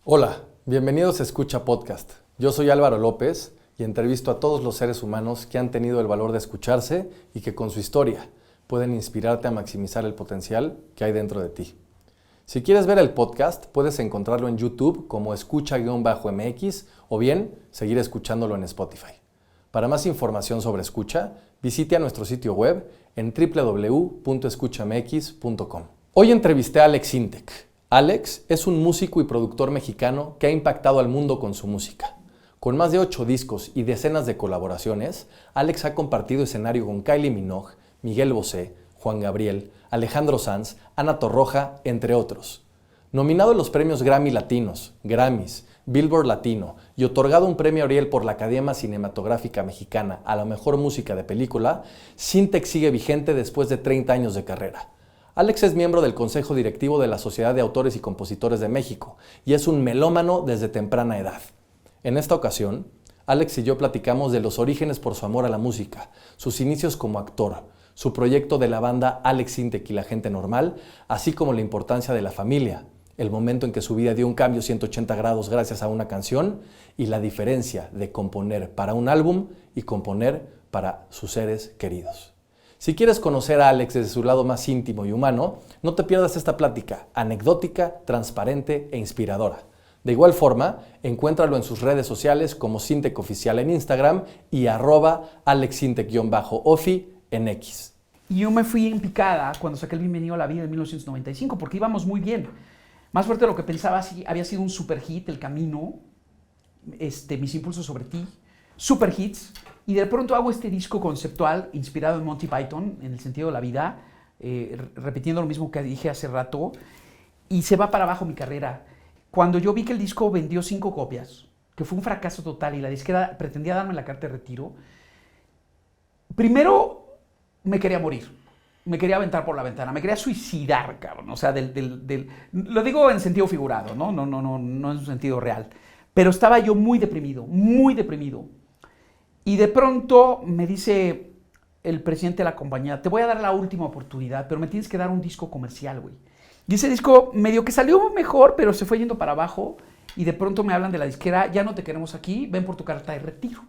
Hola, bienvenidos a Escucha Podcast. Yo soy Álvaro López y entrevisto a todos los seres humanos que han tenido el valor de escucharse y que con su historia pueden inspirarte a maximizar el potencial que hay dentro de ti. Si quieres ver el podcast, puedes encontrarlo en YouTube como escucha-mx o bien seguir escuchándolo en Spotify. Para más información sobre Escucha, visite a nuestro sitio web en www.escuchamx.com. Hoy entrevisté a Alex Sintek. Alex es un músico y productor mexicano que ha impactado al mundo con su música. Con más de 8 discos y decenas de colaboraciones, Alex ha compartido escenario con Kylie Minogue, Miguel Bosé, Juan Gabriel, Alejandro Sanz, Ana Torroja, entre otros. Nominado en los premios Grammy Latinos, Grammys, Billboard Latino y otorgado un premio Ariel por la Academia Cinematográfica Mexicana a la mejor música de película, Sintek sigue vigente después de 30 años de carrera. Alex es miembro del Consejo Directivo de la Sociedad de Autores y Compositores de México y es un melómano desde temprana edad. En esta ocasión, Alex y yo platicamos de los orígenes por su amor a la música, sus inicios como actor, su proyecto de la banda Alex Sintek y la Gente Normal, así como la importancia de la familia, el momento en que su vida dio un cambio 180 grados gracias a una canción y la diferencia de componer para un álbum y componer para sus seres queridos. Si quieres conocer a Alex desde su lado más íntimo y humano, no te pierdas esta plática anecdótica, transparente e inspiradora. De igual forma, encuéntralo en sus redes sociales como Sintek Oficial en Instagram y @AlexSintek_Ofi en X. Y yo me fui en picada cuando saqué el Bienvenido a la Vida en 1995 porque íbamos muy bien. Más fuerte de lo que pensaba, sí, había sido un super hit, El Camino, Mis Impulsos sobre Ti, super hits. Y de pronto hago este disco conceptual inspirado en Monty Python, en el sentido de la vida, repitiendo lo mismo que dije hace rato, y se va para abajo mi carrera. Cuando yo vi que el disco vendió 5 copias, que fue un fracaso total y la disquera pretendía darme la carta de retiro, primero me quería morir, me quería aventar por la ventana, me quería suicidar, cabrón. O sea, lo digo en sentido figurado, ¿no? No en un sentido real. Pero estaba yo muy deprimido, muy deprimido. Y de pronto me dice el presidente de la compañía, te voy a dar la última oportunidad, pero me tienes que dar un disco comercial, güey. Y ese disco medio que salió mejor, pero se fue yendo para abajo. Y de pronto me hablan de la disquera, ya no te queremos aquí, ven por tu carta de retiro.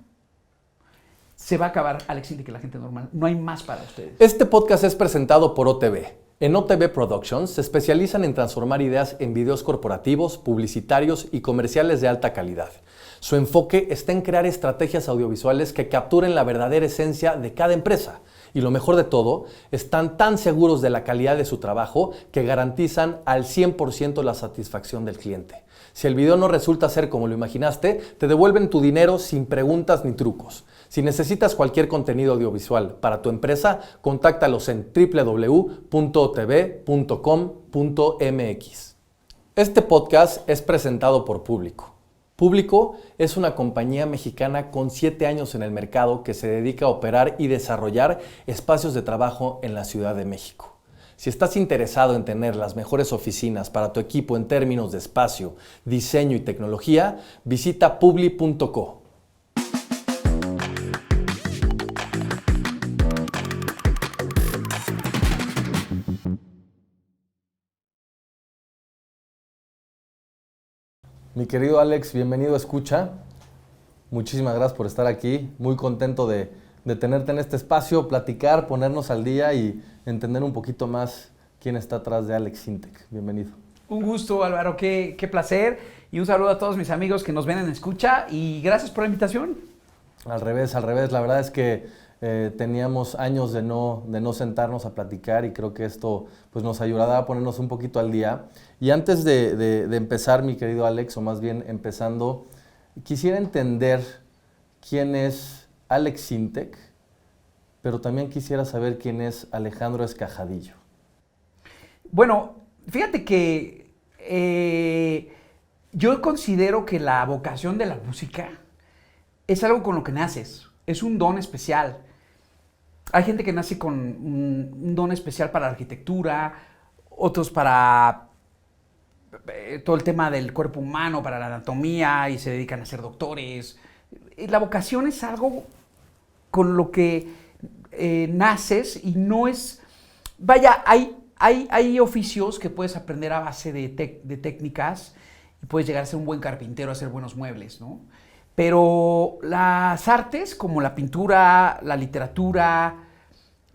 Se va a acabar Alex Sintek y la Gente Normal. No hay más para ustedes. Este podcast es presentado por OTV. En OTV Productions se especializan en transformar ideas en videos corporativos, publicitarios y comerciales de alta calidad. Su enfoque está en crear estrategias audiovisuales que capturen la verdadera esencia de cada empresa. Y lo mejor de todo, están tan seguros de la calidad de su trabajo que garantizan al 100% la satisfacción del cliente. Si el video no resulta ser como lo imaginaste, te devuelven tu dinero sin preguntas ni trucos. Si necesitas cualquier contenido audiovisual para tu empresa, contáctalos en www.otv.com.mx. Este podcast es presentado por Público. Público es una compañía mexicana con 7 años en el mercado que se dedica a operar y desarrollar espacios de trabajo en la Ciudad de México. Si estás interesado en tener las mejores oficinas para tu equipo en términos de espacio, diseño y tecnología, visita publi.co. Mi querido Alex, bienvenido a Escucha. Muchísimas gracias por estar aquí. Muy contento de tenerte en este espacio, platicar, ponernos al día y entender un poquito más quién está atrás de Alex Sintek. Bienvenido. Un gusto, Álvaro. Qué placer. Y un saludo a todos mis amigos que nos ven en Escucha. Y gracias por la invitación. Al revés. La verdad es que teníamos años de no sentarnos a platicar y creo que esto pues, nos ayudará a ponernos un poquito al día. Y antes de empezar, mi querido Alex, o más bien empezando, quisiera entender quién es Alex Sintek, pero también quisiera saber quién es Alejandro Escajadillo. Bueno, fíjate que yo considero que la vocación de la música es algo con lo que naces, es un don especial. Hay gente que nace con un don especial para la arquitectura, otros para todo el tema del cuerpo humano, para la anatomía, y se dedican a ser doctores. La vocación es algo con lo que naces y no es... Vaya, hay oficios que puedes aprender a base de técnicas puedes llegar a ser un buen carpintero, a hacer buenos muebles, ¿no? Pero las artes, como la pintura, la literatura,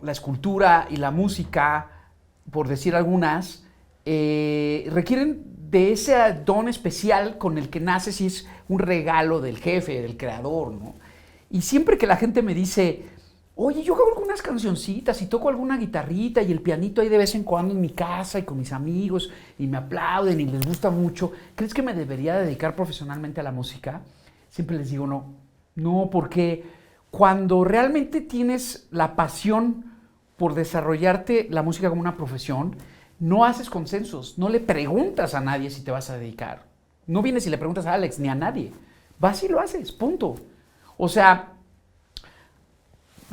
la escultura y la música, por decir algunas, requieren de ese don especial con el que naces y es un regalo del jefe, del creador, ¿no? Y siempre que la gente me dice, oye, yo hago algunas cancioncitas y toco alguna guitarrita y el pianito ahí de vez en cuando en mi casa y con mis amigos y me aplauden y les gusta mucho, ¿crees que me debería dedicar profesionalmente a la música? Siempre les digo no, porque cuando realmente tienes la pasión por desarrollarte la música como una profesión, no haces consensos, no le preguntas a nadie si te vas a dedicar. No vienes y le preguntas a Alex ni a nadie. Vas y lo haces, punto. O sea,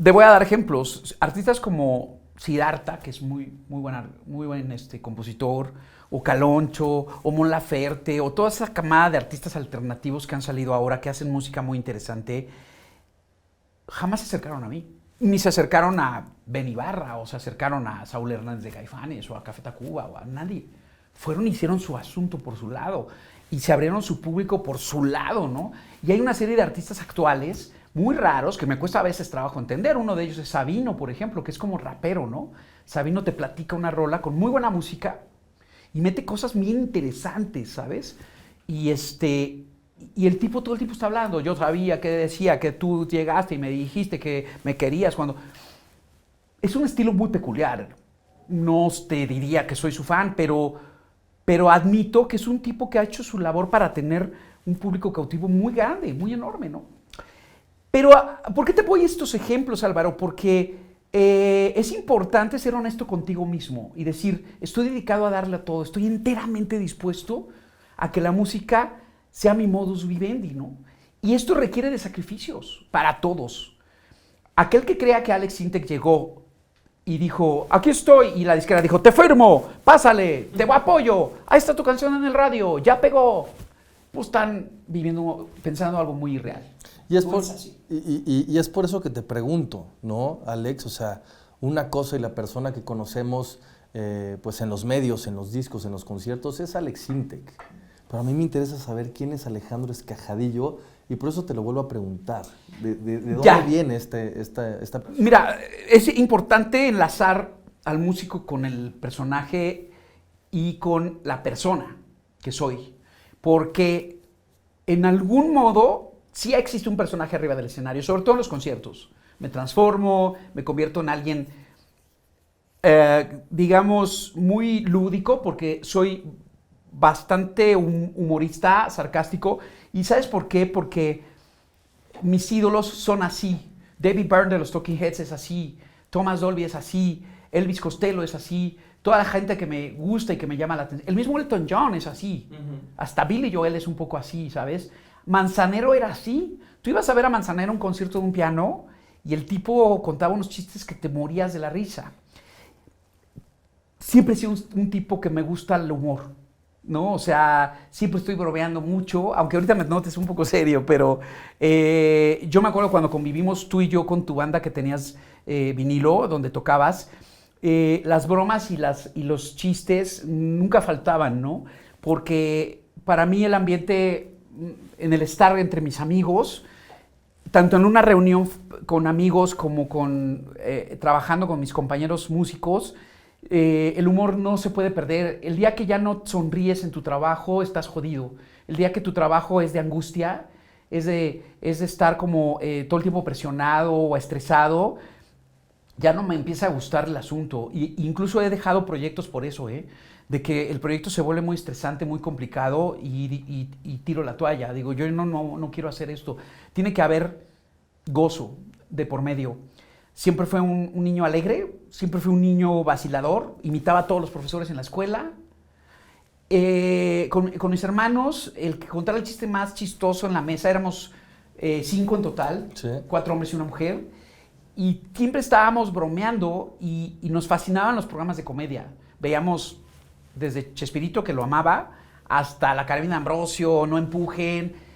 te voy a dar ejemplos. Artistas como Siddhartha, que es muy buen compositor, o Caloncho, o Mon Laferte, o toda esa camada de artistas alternativos que han salido ahora, que hacen música muy interesante, jamás se acercaron a mí. Ni se acercaron a Ben Ibarra, o se acercaron a Saúl Hernández de Caifanes, o a Café Tacuba, o a nadie. Fueron y hicieron su asunto por su lado, y se abrieron su público por su lado, ¿no? Y hay una serie de artistas actuales muy raros, que me cuesta a veces trabajo entender. Uno de ellos es Sabino, por ejemplo, que es como rapero, ¿no? Sabino te platica una rola con muy buena música y mete cosas bien interesantes, ¿sabes? Y el tipo todo el tiempo está hablando. Yo sabía que decía que tú llegaste y me dijiste que me querías cuando... Es un estilo muy peculiar. No te diría que soy su fan, pero admito que es un tipo que ha hecho su labor para tener un público cautivo muy grande, muy enorme, ¿no? Pero, ¿por qué te voy a estos ejemplos, Álvaro? Porque es importante ser honesto contigo mismo y decir, estoy dedicado a darle a todo, estoy enteramente dispuesto a que la música sea mi modus vivendi, ¿no? Y esto requiere de sacrificios para todos. Aquel que crea que Alex Sintek llegó y dijo, aquí estoy, y la disquera dijo, te firmo, pásale, te apoyo, ahí está tu canción en el radio, ya pegó, pues están pensando algo muy irreal. Y es por eso que te pregunto, ¿no, Alex? O sea, una cosa y la persona que conocemos pues en los medios, en los discos, en los conciertos, es Alex Sintek. Pero a mí me interesa saber quién es Alejandro Escajadillo y por eso te lo vuelvo a preguntar. ¿De dónde viene esta... Mira, es importante enlazar al músico con el personaje y con la persona que soy. Porque en algún modo sí existe un personaje arriba del escenario, sobre todo en los conciertos. Me transformo, me convierto en alguien, digamos, muy lúdico, porque soy bastante humorista, sarcástico. ¿Y sabes por qué? Porque mis ídolos son así. David Byrne de los Talking Heads es así. Thomas Dolby es así. Elvis Costello es así. Toda la gente que me gusta y que me llama la atención. El mismo Elton John es así. Hasta Billy Joel es un poco así, ¿sabes? Manzanero era así. Tú ibas a ver a Manzanero un concierto de un piano y el tipo contaba unos chistes que te morías de la risa. Siempre he sido un tipo que me gusta el humor, ¿no? O sea, siempre estoy bromeando mucho, aunque ahorita me notes un poco serio, pero yo me acuerdo cuando convivimos tú y yo con tu banda que tenías vinilo, donde tocabas, las bromas y los chistes nunca faltaban, ¿no? Porque para mí el ambiente en el estar entre mis amigos, tanto en una reunión con amigos como trabajando con mis compañeros músicos, el humor no se puede perder. El día que ya no sonríes en tu trabajo, estás jodido. El día que tu trabajo es de angustia, es de estar como todo el tiempo presionado o estresado, ya no me empieza a gustar el asunto. Incluso he dejado proyectos por eso, de que el proyecto se vuelve muy estresante, muy complicado y tiro la toalla. Digo, yo no quiero hacer esto. Tiene que haber gozo de por medio. Siempre fue un niño alegre, siempre fue un niño vacilador, imitaba a todos los profesores en la escuela. Con mis hermanos, el que contara el chiste más chistoso en la mesa, éramos 5 en total, sí. 4 hombres y una mujer, y siempre estábamos bromeando y nos fascinaban los programas de comedia. Veíamos desde Chespirito, que lo amaba, hasta La Carabina Ambrosio, No Empujen.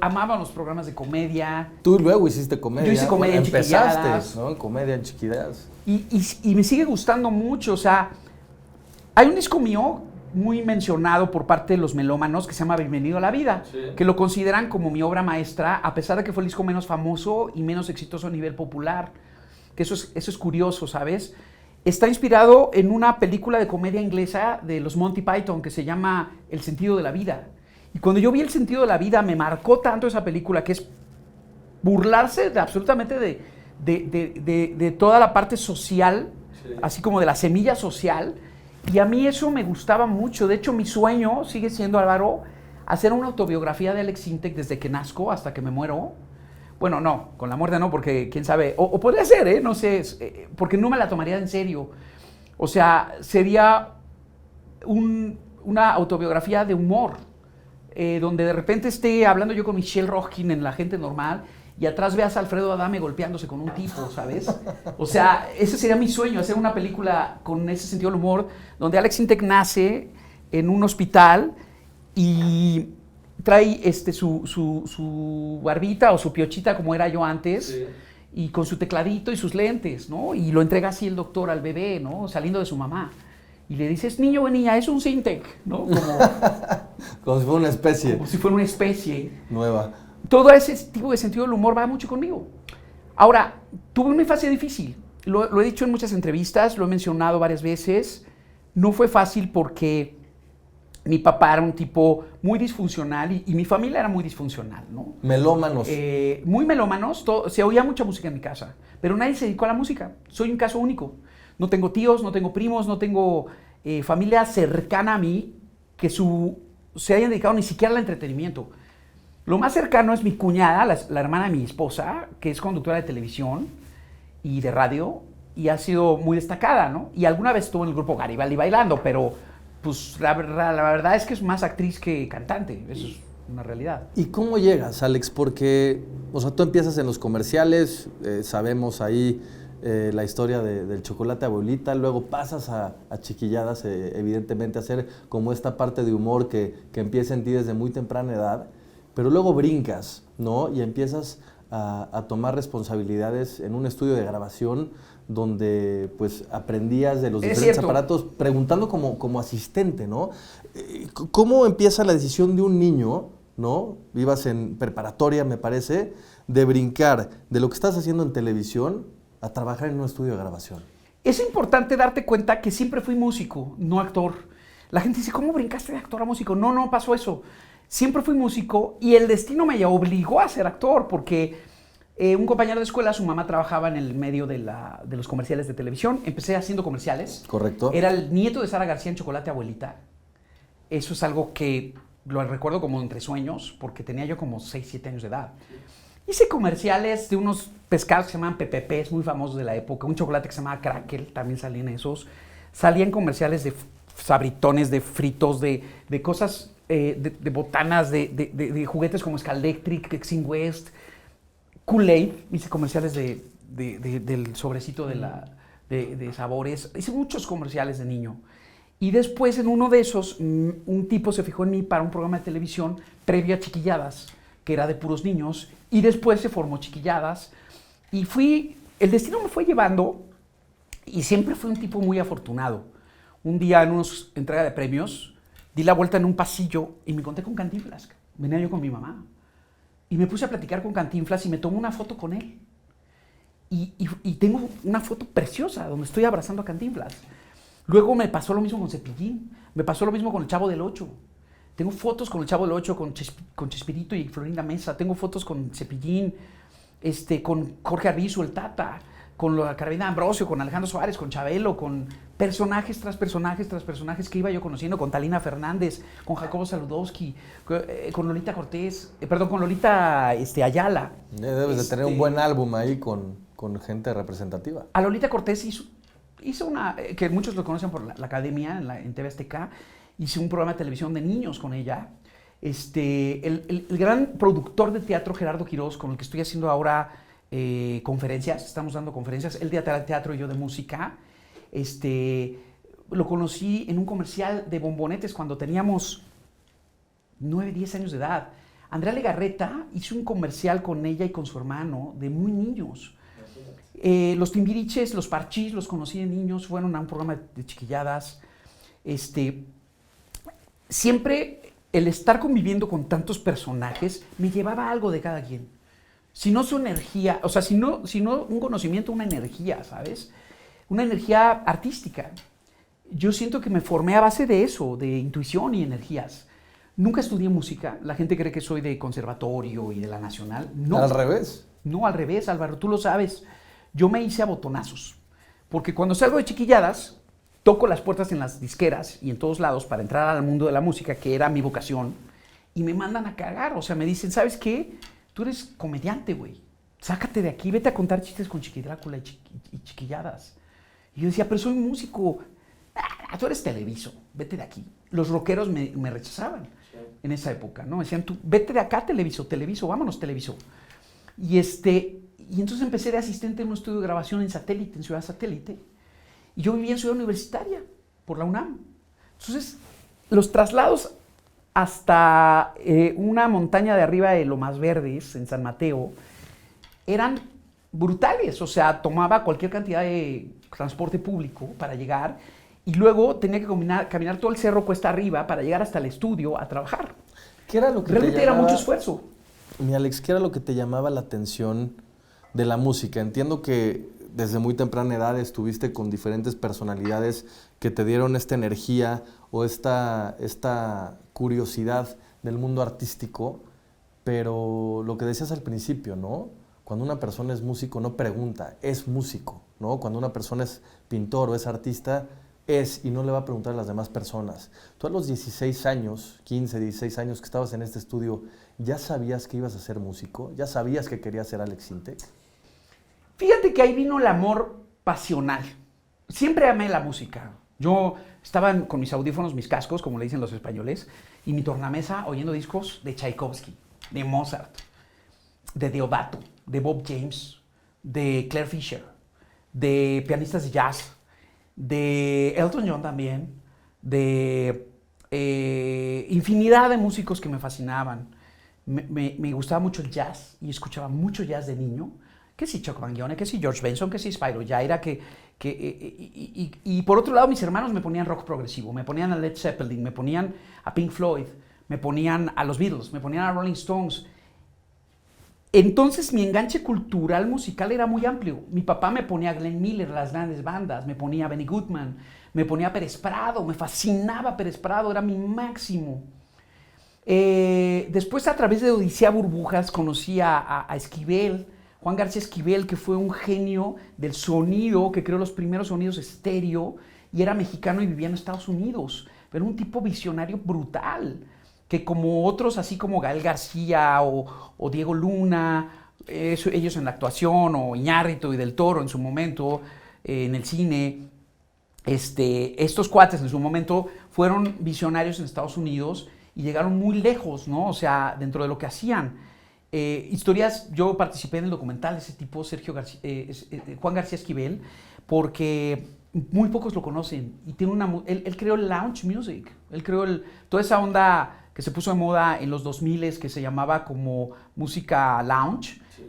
Amaban los programas de comedia. Tú luego hiciste comedia. Yo hice comedia en Chiquilladas. Empezaste, ¿no? Comedia en Chiquilladas. Y me sigue gustando mucho. O sea, hay un disco mío muy mencionado por parte de los melómanos, que se llama Bienvenido a la Vida, sí, que lo consideran como mi obra maestra, a pesar de que fue el disco menos famoso y menos exitoso a nivel popular. Que eso es curioso, ¿sabes? Está inspirado en una película de comedia inglesa de los Monty Python que se llama El sentido de la vida. Y cuando yo vi El sentido de la vida, me marcó tanto esa película, que es burlarse absolutamente de toda la parte social, sí, así como de la semilla social. Y a mí eso me gustaba mucho. De hecho, mi sueño sigue siendo, Álvaro, hacer una autobiografía de Alex Sintek desde que nazco hasta que me muero. Bueno, no, con la muerte no, porque quién sabe, o podría ser, no sé, porque no me la tomaría en serio. O sea, sería una autobiografía de humor, donde de repente esté hablando yo con Michelle Rockin en La gente normal y atrás veas a Alfredo Adame golpeándose con un tipo, ¿sabes? O sea, ese sería mi sueño, hacer una película con ese sentido del humor, donde Alex Sintek nace en un hospital y trae su barbita o su piochita, como era yo antes, sí, y con su tecladito y sus lentes, ¿no? Y lo entrega así el doctor al bebé, ¿no? Saliendo de su mamá. Y le dices, niño o niña, es un Sintek, ¿no? Como si fuera una especie. Como si fuera una especie. Nueva. Todo ese tipo de sentido del humor va mucho conmigo. Ahora, tuve una fase difícil. Lo he dicho en muchas entrevistas, lo he mencionado varias veces. No fue fácil porque mi papá era un tipo muy disfuncional y mi familia era muy disfuncional, ¿no? Melómanos. Muy melómanos, se oía mucha música en mi casa, pero nadie se dedicó a la música. Soy un caso único. No tengo tíos, no tengo primos, no tengo familia cercana a mí que se hayan dedicado ni siquiera al entretenimiento. Lo más cercano es mi cuñada, la hermana de mi esposa, que es conductora de televisión y de radio y ha sido muy destacada, ¿no? Y alguna vez estuvo en el grupo Garibaldi bailando, pero pues la verdad es que es más actriz que cantante, eso es una realidad. ¿Y cómo llegas, Alex? Porque, o sea, tú empiezas en los comerciales, sabemos ahí la historia del chocolate abuelita, luego pasas a Chiquilladas, evidentemente a hacer como esta parte de humor que empieza en ti desde muy temprana edad, pero luego brincas, ¿no? Y empiezas a tomar responsabilidades en un estudio de grabación donde pues aprendías de los diferentes aparatos preguntando como asistente, ¿no? ¿Cómo empieza la decisión de un niño, ¿no? Ibas en preparatoria, me parece, de brincar de lo que estás haciendo en televisión a trabajar en un estudio de grabación? Es importante darte cuenta que siempre fui músico, no actor. La gente dice, ¿cómo brincaste de actor a músico? No pasó eso. Siempre fui músico y el destino me obligó a ser actor porque un compañero de escuela, su mamá trabajaba en el medio de los comerciales de televisión. Empecé haciendo comerciales. Correcto. Era el nieto de Sara García en Chocolate Abuelita. Eso es algo que lo recuerdo como entre sueños porque tenía yo como 6, 7 años de edad. Hice comerciales de unos pescados que se llamaban PPPs, muy famosos de la época. Un chocolate que se llamaba Crackle, también salía en esos. Salía en comerciales de sabritones, de fritos, de cosas, de botanas, de juguetes como Scalectric, Exing West, Kool-Aid. Hice comerciales del sobrecito de sabores. Hice muchos comerciales de niño. Y después, en uno de esos, un tipo se fijó en mí para un programa de televisión previo a Chiquilladas, que era de puros niños, y después se formó Chiquilladas. Y el destino me fue llevando, y siempre fui un tipo muy afortunado. Un día, en una entrega de premios, di la vuelta en un pasillo y me encontré con Cantinflas. Venía yo con mi mamá. Y me puse a platicar con Cantinflas y me tomé una foto con él. Y tengo una foto preciosa donde estoy abrazando a Cantinflas. Luego me pasó lo mismo con Cepillín, me pasó lo mismo con el Chavo del Ocho. Tengo fotos con el Chavo del Ocho, con Chespirito y Florinda Mesa. Tengo fotos con Cepillín, con Jorge Arbizu, el Tata, con la Carolina Ambrosio, con Alejandro Suárez, con Chabelo, con personajes tras personajes tras personajes que iba yo conociendo, con Talina Fernández, con Jacobo Saludowski, con Lolita Cortés, con Lolita Ayala. Debes de tener un buen álbum ahí con gente representativa. A Lolita Cortés hizo una, que muchos lo conocen por la Academia, en TV Azteca, hice un programa de televisión de niños con ella. El gran productor de teatro, Gerardo Quirós, con el que estoy haciendo ahora conferencias, estamos dando conferencias, él de teatro y yo de música. Lo conocí en un comercial de bombonetes cuando teníamos 9, 10 años de edad. Andrea Legarreta hizo un comercial con ella y con su hermano de muy niños. Los Timbiriches, los Parchís, los conocí de niños, fueron a un programa de Chiquilladas. siempre el estar conviviendo con tantos personajes me llevaba algo de cada quien. Si no su energía, o sea, si no un conocimiento, una energía, ¿sabes? Una energía artística. Yo siento que me formé a base de eso, de intuición y energías. Nunca estudié música. La gente cree que soy de conservatorio y de la Nacional. No. ¿Al revés? No, al revés, Álvaro, tú lo sabes. Yo me hice a botonazos. Porque cuando salgo de Chiquilladas, toco las puertas en las disqueras y en todos lados para entrar al mundo de la música, que era mi vocación, y me mandan a cagar. O sea, me dicen, ¿sabes qué? Tú eres comediante, güey. Sácate de aquí, vete a contar chistes con Chiqui Drácula y Chiquilladas. Y yo decía, pero soy músico. Ah, tú eres Televiso, vete de aquí. Los rockeros me rechazaban en esa época, ¿no? Decían, tú, vete de acá, Televiso, vámonos, Televiso. Y entonces empecé de asistente en un estudio de grabación en Satélite, en Ciudad Satélite. Y yo vivía en Ciudad Universitaria, por la UNAM. Entonces, los traslados hasta una montaña de arriba de Lomas Verdes, en San Mateo, eran brutales. O sea, tomaba cualquier cantidad de transporte público para llegar y luego tenía que caminar todo el cerro cuesta arriba para llegar hasta el estudio a trabajar. ¿Qué era lo que realmente era mucho esfuerzo? Mi Alex, ¿qué era lo que te llamaba la atención de la música? Entiendo que desde muy temprana edad estuviste con diferentes personalidades que te dieron esta energía o esta curiosidad del mundo artístico, pero lo que decías al principio, ¿no? Cuando una persona es músico no pregunta, es músico, ¿no? Cuando una persona es pintor o es artista, es y no le va a preguntar a las demás personas. Tú a los 16 años, 15, 16 años que estabas en este estudio, ¿ya sabías que ibas a ser músico? ¿Ya sabías que querías ser Alex Sintek? Fíjate que ahí vino el amor pasional. Siempre amé la música. Yo estaba con mis audífonos, mis cascos, como le dicen los españoles, y mi tornamesa oyendo discos de Tchaikovsky, de Mozart, de Deodato, de Bob James, de Claire Fisher, de pianistas de jazz, de Elton John también, de infinidad de músicos que me fascinaban. Me gustaba mucho el jazz y escuchaba mucho jazz de niño. Que si Chuck Mangione, que si George Benson, que si Spyro Gyra, y por otro lado mis hermanos me ponían rock progresivo, me ponían a Led Zeppelin, me ponían a Pink Floyd, me ponían a los Beatles, me ponían a Rolling Stones. Entonces mi enganche cultural musical era muy amplio. Mi papá me ponía a Glenn Miller, las grandes bandas, me ponía a Benny Goodman, me ponía a Pérez Prado, me fascinaba Pérez Prado, era mi máximo. Después a través de Odisea Burbujas conocí a Esquivel, Juan García Esquivel, que fue un genio del sonido, que creó los primeros sonidos estéreo, y era mexicano y vivía en Estados Unidos, pero un tipo visionario brutal, que como otros, así como Gael García o Diego Luna, ellos en la actuación, o Iñárritu y Del Toro en su momento, en el cine, estos cuates en su momento fueron visionarios en Estados Unidos y llegaron muy lejos, ¿no? O sea, dentro de lo que hacían. Historias, yo participé en el documental de ese tipo, Juan García Esquivel, porque muy pocos lo conocen. Y tiene él creó el lounge music, él creó toda esa onda que se puso de moda en los 2000 que se llamaba como música lounge. Sí.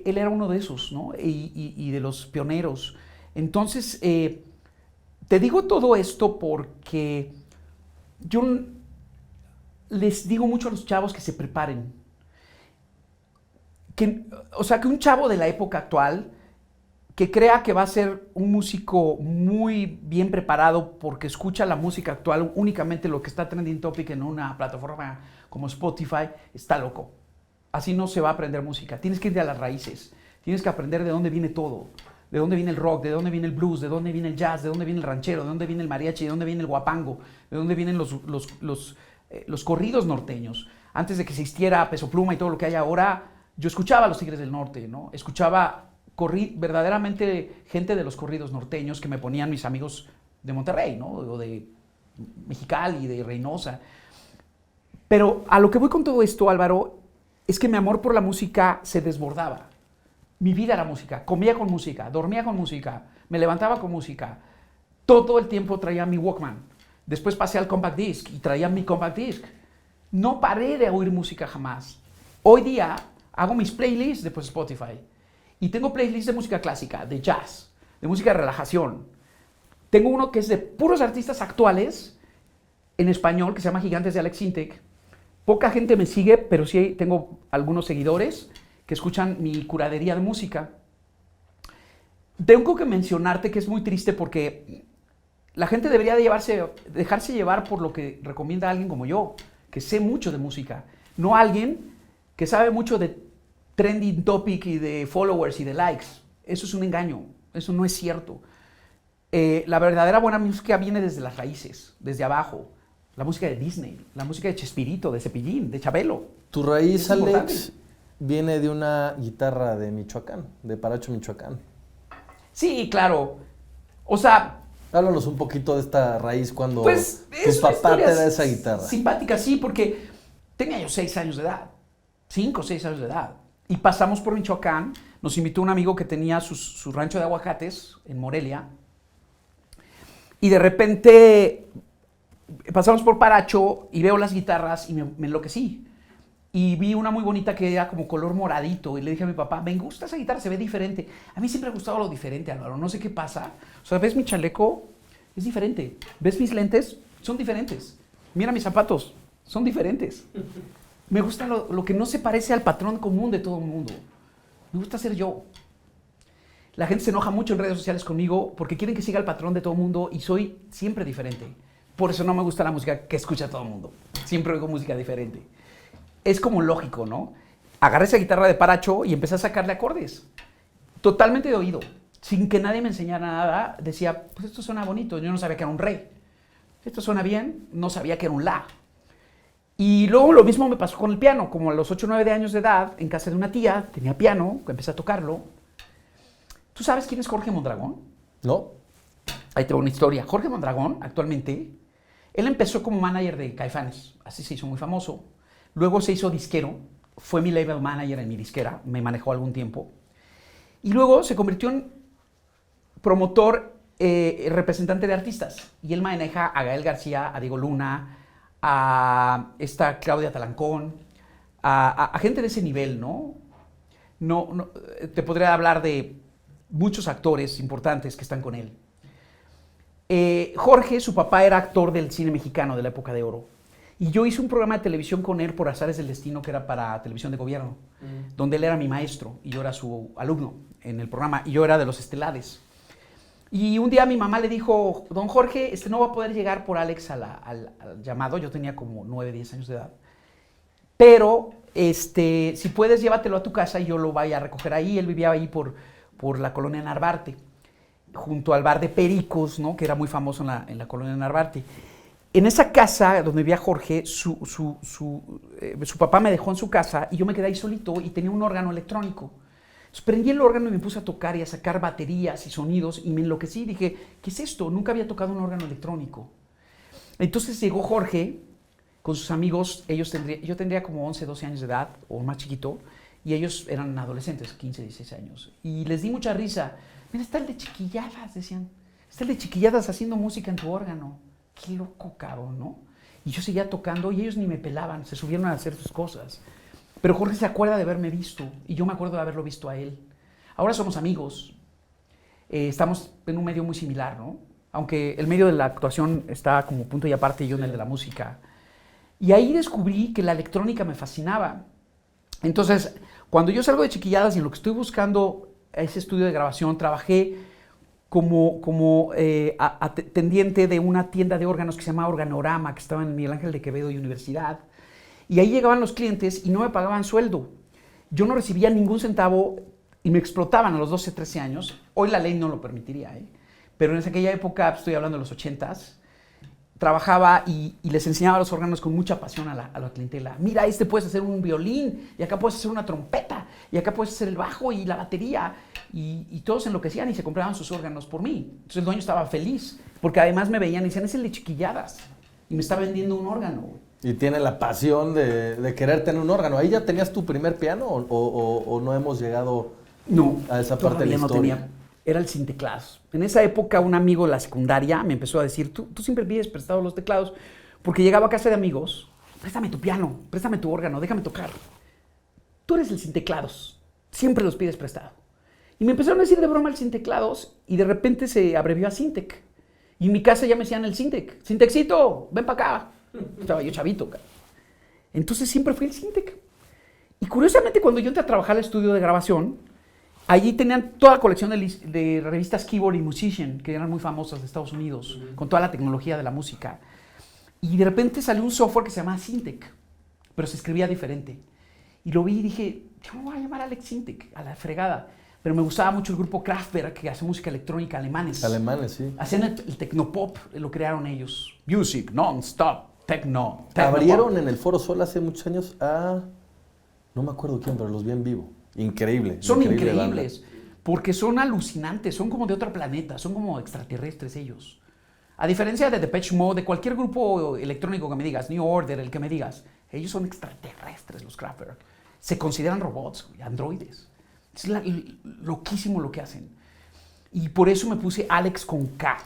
Él era uno de esos, ¿no? Y de los pioneros. Entonces, te digo todo esto porque yo les digo mucho a los chavos que se preparen. O sea, que un chavo de la época actual que crea que va a ser un músico muy bien preparado porque escucha la música actual, únicamente lo que está trending topic en una plataforma como Spotify, está loco. Así no se va a aprender música. Tienes que ir a las raíces. Tienes que aprender de dónde viene todo. De dónde viene el rock, de dónde viene el blues, de dónde viene el jazz, de dónde viene el ranchero, de dónde viene el mariachi, de dónde viene el guapango, de dónde vienen los corridos norteños. Antes de que existiera Peso Pluma y todo lo que hay ahora, yo escuchaba a los Tigres del Norte, ¿no? Escuchaba verdaderamente gente de los corridos norteños que me ponían mis amigos de Monterrey, ¿no? O de Mexicali, de Reynosa. Pero a lo que voy con todo esto, Álvaro, es que mi amor por la música se desbordaba. Mi vida era música. Comía con música, dormía con música, me levantaba con música. Todo el tiempo traía mi Walkman. Después pasé al compact disc y traía mi compact disc. No paré de oír música jamás. Hoy día hago mis playlists de Spotify. Y tengo playlists de música clásica, de jazz, de música de relajación. Tengo uno que es de puros artistas actuales en español que se llama Gigantes de Alex Sintek. Poca gente me sigue, pero sí tengo algunos seguidores que escuchan mi curaduría de música. Tengo que mencionarte que es muy triste porque la gente debería dejarse llevar por lo que recomienda alguien como yo, que sé mucho de música, no alguien que sabe mucho de trending topic y de followers y de likes. Eso es un engaño, eso no es cierto. La verdadera buena música viene desde las raíces, desde abajo. La música de Disney, la música de Chespirito, de Cepillín, de Chabelo. Tu raíz, Alex, viene de una guitarra de Michoacán, de Paracho, Michoacán. Sí, claro. O sea... Háblanos un poquito de esta raíz cuando pues, tu papá te da esa guitarra. Simpática, sí, porque tenía yo 6 años de edad. 5 o 6 años de edad. Y pasamos por Michoacán. Nos invitó un amigo que tenía su rancho de aguacates en Morelia. Y de repente... pasamos por Paracho y veo las guitarras y me enloquecí. Y vi una muy bonita que era como color moradito. Y le dije a mi papá, me gusta esa guitarra, se ve diferente. A mí siempre me ha gustado lo diferente, Álvaro. No sé qué pasa. O sea, ¿ves mi chaleco? Es diferente. ¿Ves mis lentes? Son diferentes. Mira mis zapatos. Son diferentes. Me gusta lo que no se parece al patrón común de todo el mundo. Me gusta ser yo. La gente se enoja mucho en redes sociales conmigo porque quieren que siga el patrón de todo el mundo y soy siempre diferente. Por eso no me gusta la música que escucha todo el mundo. Siempre oigo música diferente. Es como lógico, ¿no? Agarré esa guitarra de Paracho y empecé a sacarle acordes. Totalmente de oído. Sin que nadie me enseñara nada, decía, pues esto suena bonito. Yo no sabía que era un re. Esto suena bien, no sabía que era un la. Y luego lo mismo me pasó con el piano. Como a los 8 o 9 años de edad, en casa de una tía, tenía piano, empecé a tocarlo. ¿Tú sabes quién es Jorge Mondragón? No. Ahí tengo una historia. Jorge Mondragón, actualmente, él empezó como manager de Caifanes. Así se hizo muy famoso. Luego se hizo disquero. Fue mi label manager en mi disquera. Me manejó algún tiempo. Y luego se convirtió en promotor, representante de artistas. Y él maneja a Gael García, a Diego Luna, a esta Claudia Talancón, a gente de ese nivel, ¿no? No, te podría hablar de muchos actores importantes que están con él. Jorge, su papá era actor del cine mexicano de la época de oro. Y yo hice un programa de televisión con él por azares del destino que era para televisión de gobierno, donde él era mi maestro y yo era su alumno en el programa y yo era de los estelares. Y un día mi mamá le dijo, don Jorge, no va a poder llegar por Alex al llamado. Yo tenía como 9, 10 años de edad. Pero si puedes, llévatelo a tu casa y yo lo vaya a recoger ahí. Él vivía ahí por la colonia Narvarte, junto al bar de Pericos, ¿no? Que era muy famoso en la colonia Narvarte. En esa casa donde vivía Jorge, su papá me dejó en su casa y yo me quedé ahí solito y tenía un órgano electrónico. Entonces prendí el órgano y me puse a tocar y a sacar baterías y sonidos y me enloquecí. Dije, ¿qué es esto? Nunca había tocado un órgano electrónico. Entonces llegó Jorge con sus amigos. Yo tendría como 11, 12 años de edad o más chiquito y ellos eran adolescentes, 15, 16 años. Y les di mucha risa. Mira, está el de Chiquilladas, decían. Está el de Chiquilladas haciendo música en tu órgano. Qué loco, cabrón, ¿no? Y yo seguía tocando y ellos ni me pelaban, se subieron a hacer sus cosas. Pero Jorge se acuerda de haberme visto y yo me acuerdo de haberlo visto a él. Ahora somos amigos. Estamos en un medio muy similar, ¿no? Aunque el medio de la actuación está como punto y aparte y yo en el de la música. Y ahí descubrí que la electrónica me fascinaba. Entonces, cuando yo salgo de Chiquilladas y en lo que estoy buscando ese estudio de grabación, trabajé como atendiente de una tienda de órganos que se llamaba Organorama, que estaba en Miguel Ángel de Quevedo y Universidad. Y ahí llegaban los clientes y no me pagaban sueldo. Yo no recibía ningún centavo y me explotaban a los 12, 13 años. Hoy la ley no lo permitiría, ¿eh? Pero en aquella época, estoy hablando de los 80s, trabajaba y les enseñaba los órganos con mucha pasión a la clientela. Mira, puedes hacer un violín, y acá puedes hacer una trompeta, y acá puedes hacer el bajo y la batería. Y todos enloquecían y se compraban sus órganos por mí. Entonces el dueño estaba feliz, porque además me veían y decían, es el de Chiquilladas, y me está vendiendo un órgano. Y tiene la pasión de querer tener un órgano. ¿Ahí ya tenías tu primer piano o no hemos llegado a esa parte de la historia? No tenía. Era el sin teclados. En esa época un amigo de la secundaria me empezó a decir, tú siempre pides prestados los teclados, porque llegaba a casa de amigos, préstame tu piano, préstame tu órgano, déjame tocar. Tú eres el sin teclados, siempre los pides prestado. Y me empezaron a decir de broma el sin teclados y de repente se abrevió a Sintec. Y en mi casa ya me decían el Sintec. Sintecito, ven para acá. Estaba yo chavito, cara. Entonces siempre fui el Sintec. Y curiosamente cuando yo entré a trabajar al estudio de grabación, allí tenían toda la colección de revistas Keyboard y Musician, que eran muy famosas de Estados Unidos, con toda la tecnología de la música. Y de repente salió un software que se llamaba Sintec, pero se escribía diferente. Y lo vi y dije, yo me voy a llamar Alex Sintec, a la fregada. Pero me gustaba mucho el grupo Kraftwerk, que hace música electrónica, alemanes. Alemanes, sí. Hacían el tecnopop, lo crearon ellos. Music, non-stop, techno. Abrieron en el Foro Sol hace muchos años a... No me acuerdo quién, pero los vi en vivo. Increíble. Son increíble increíbles, porque son alucinantes, son como de otro planeta, son como extraterrestres ellos. A diferencia de Depeche Mode, de cualquier grupo electrónico que me digas, New Order, el que me digas, ellos son extraterrestres, los Kraftwerk. Se consideran robots, androides. Es loquísimo lo que hacen. Y por eso me puse Alex con K.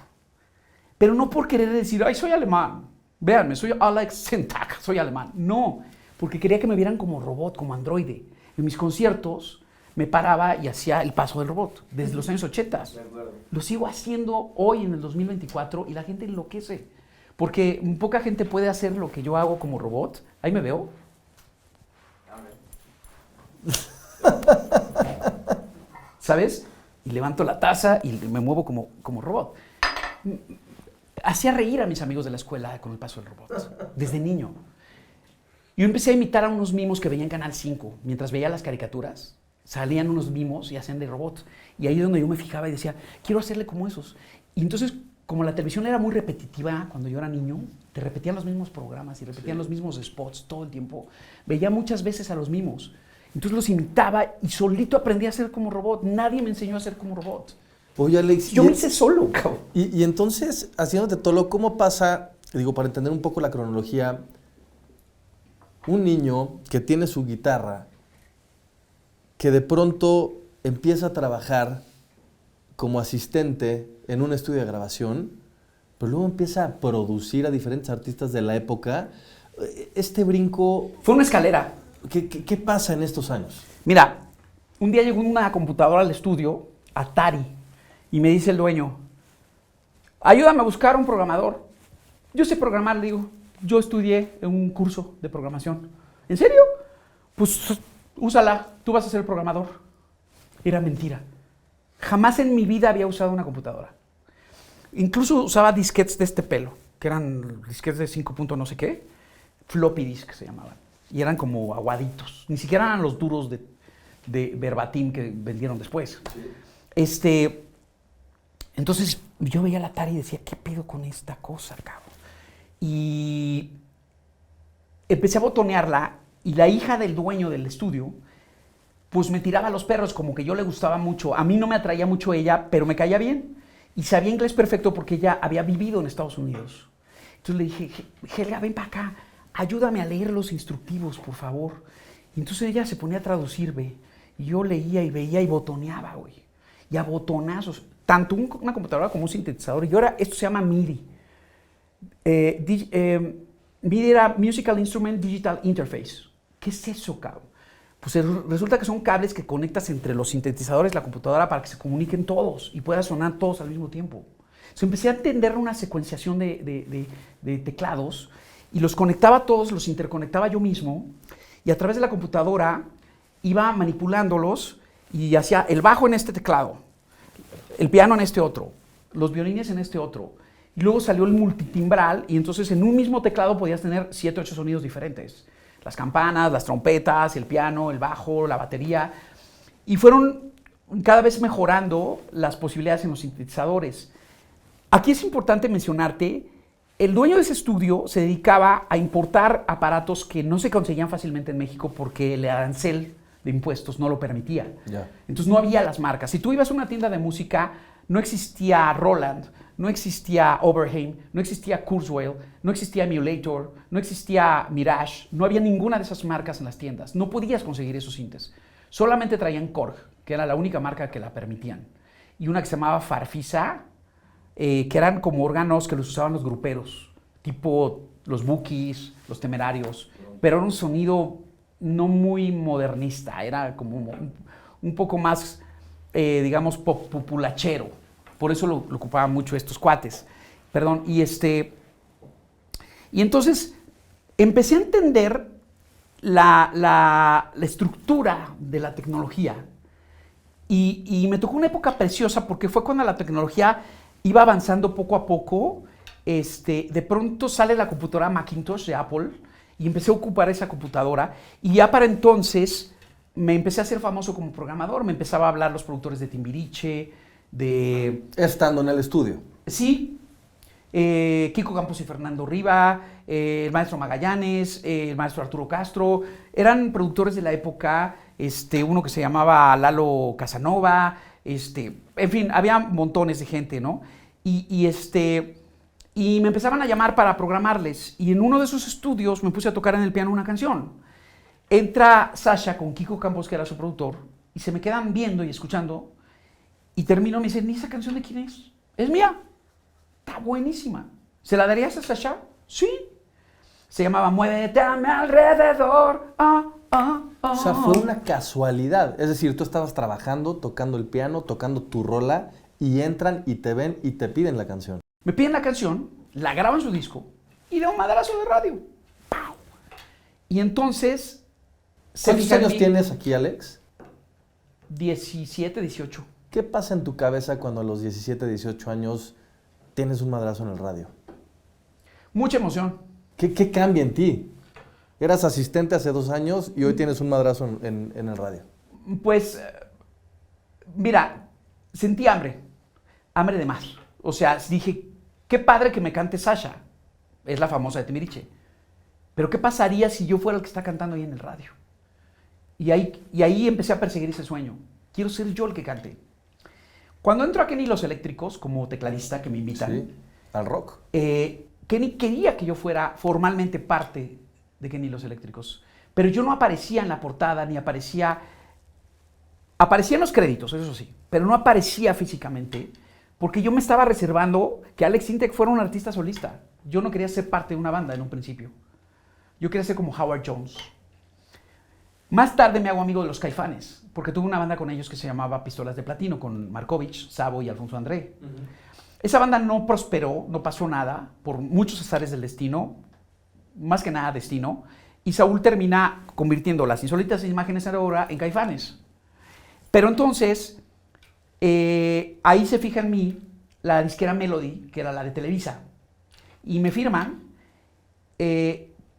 Pero no por querer decir, ay, soy alemán. Véanme, soy Alex Sintec, soy alemán. No, porque quería que me vieran como robot, como androide. En mis conciertos me paraba y hacía el paso del robot, desde los años 80. Lo sigo haciendo hoy en el 2024 y la gente enloquece. Porque poca gente puede hacer lo que yo hago como robot. Ahí me veo. ¿Sabes? Y levanto la taza y me muevo como robot. Hacía reír a mis amigos de la escuela con el paso del robot, desde niño. Yo empecé a imitar a unos mimos que veía en Canal 5. Mientras veía las caricaturas, salían unos mimos y hacían de robots. Y ahí es donde yo me fijaba y decía, quiero hacerle como esos. Y entonces, como la televisión era muy repetitiva cuando yo era niño, te repetían los mismos programas y repetían los mismos spots todo el tiempo. Veía muchas veces a los mimos. Entonces los imitaba y solito aprendí a ser como robot. Nadie me enseñó a ser como robot. Oye, Alex... Yo me hice solo, cabrón. Y entonces, haciéndote todo, ¿cómo pasa, digo, para entender un poco la cronología, un niño que tiene su guitarra, que de pronto empieza a trabajar como asistente en un estudio de grabación, pero luego empieza a producir a diferentes artistas de la época? Este brinco... Fue una escalera. ¿Qué pasa en estos años? Mira, un día llegó una computadora al estudio, Atari, y me dice el dueño, ayúdame a buscar un programador. Yo sé programar, le digo, yo estudié en un curso de programación. ¿En serio? Pues úsala, tú vas a ser el programador. Era mentira. Jamás en mi vida había usado una computadora. Incluso usaba disquetes de este pelo, que eran disquetes de 5 puntos no sé qué, floppy disk se llamaban. Y eran como aguaditos. Ni siquiera eran los duros de Verbatim que vendieron después. Sí. Entonces yo veía la Atari y decía, ¿qué pedo con esta cosa, cabrón? Y empecé a botonearla y la hija del dueño del estudio pues me tiraba a los perros, como que yo le gustaba mucho. A mí no me atraía mucho ella, pero me caía bien. Y sabía inglés perfecto porque ella había vivido en Estados Unidos. Entonces le dije, Helga, ven para acá. Ayúdame a leer los instructivos, por favor. Y entonces ella se ponía a traducirme. Y yo leía y veía y botoneaba, güey. Y a botonazos. Tanto una computadora como un sintetizador. Y ahora esto se llama MIDI. MIDI era Musical Instrument Digital Interface. ¿Qué es eso, cabrón? Pues resulta que son cables que conectas entre los sintetizadores y la computadora para que se comuniquen todos y puedan sonar todos al mismo tiempo. Entonces empecé a entender una secuenciación de teclados y los conectaba todos, los interconectaba yo mismo y a través de la computadora iba manipulándolos y hacía el bajo en este teclado, el piano en este otro, los violines en este otro. Y luego salió el multitimbral y entonces en un mismo teclado podías tener 7 o 8 sonidos diferentes. Las campanas, las trompetas, el piano, el bajo, la batería. Y fueron cada vez mejorando las posibilidades en los sintetizadores. Aquí es importante mencionarte, el dueño de ese estudio se dedicaba a importar aparatos que no se conseguían fácilmente en México porque el arancel de impuestos no lo permitía. Yeah. Entonces no había las marcas. Si tú ibas a una tienda de música, no existía Roland, no existía Oberheim, no existía Kurzweil, no existía Emulator, no existía Mirage, no había ninguna de esas marcas en las tiendas. No podías conseguir esos sintes. Solamente traían Korg, que era la única marca que la permitían. Y una que se llamaba Farfisa, que eran como órganos que los usaban los gruperos, tipo los Bookies, los Temerarios, pero era un sonido no muy modernista, era como un poco más, digamos, populachero. Por eso lo ocupaban mucho estos cuates. Perdón, y entonces empecé a entender la estructura de la tecnología y me tocó una época preciosa porque fue cuando la tecnología iba avanzando poco a poco. De pronto sale la computadora Macintosh de Apple y empecé a ocupar esa computadora y ya para entonces me empecé a hacer famoso como programador, me empezaba a hablar los productores de Timbiriche, Estando en el estudio. Sí, Kiko Campos y Fernando Riva, el maestro Magallanes, el maestro Arturo Castro, eran productores de la época, uno que se llamaba Lalo Casanova, en fin, había montones de gente, ¿no? Y me empezaban a llamar para programarles, y en uno de esos estudios me puse a tocar en el piano una canción. Entra Sasha con Kiko Campos, que era su productor, y se me quedan viendo y escuchando, y termino, me dicen, ¿y esa canción de quién es? Es mía. Está buenísima. ¿Se la darías a Sasha? Sí. Se llamaba Muévete a mi alrededor. O sea, fue una casualidad. Es decir, tú estabas trabajando, tocando el piano, tocando tu rola, y entran y te ven y te piden la canción. Me piden la canción, la graban en su disco y da un madrazo de radio. ¡Pau! Y entonces... ¿Cuántos años tienes aquí, Alex? 17, 18. ¿Qué pasa en tu cabeza cuando a los 17, 18 años tienes un madrazo en el radio? Mucha emoción. ¿Qué cambia en ti? Eras asistente hace 2 años y hoy tienes un madrazo en el radio. Pues, mira, sentí hambre de más. O sea, dije, qué padre que me cante Sasha, es la famosa de Timbiriche. Pero ¿qué pasaría si yo fuera el que está cantando ahí en el radio? Y ahí empecé a perseguir ese sueño. Quiero ser yo el que cante. Cuando entro a Kenny Los Eléctricos, como tecladista, que me invitan, Sí, al rock. Kenny quería que yo fuera formalmente parte de Kenny Los Eléctricos, pero yo no aparecía en la portada, ni aparecía en los créditos, eso sí, pero no aparecía físicamente, porque yo me estaba reservando que Alex Sintek fuera un artista solista. Yo no quería ser parte de una banda en un principio. Yo quería ser como Howard Jones. Más tarde me hago amigo de los Caifanes, porque tuve una banda con ellos que se llamaba Pistolas de Platino, con Markovich, Sabo y Alfonso André. Esa banda no prosperó, no pasó nada, por muchos azares del destino, más que nada destino, y Saúl termina convirtiendo Las Insólitas Imágenes de Aurora en Caifanes. Pero entonces, ahí se fija en mí la disquera Melody, que era la de Televisa, y me firman,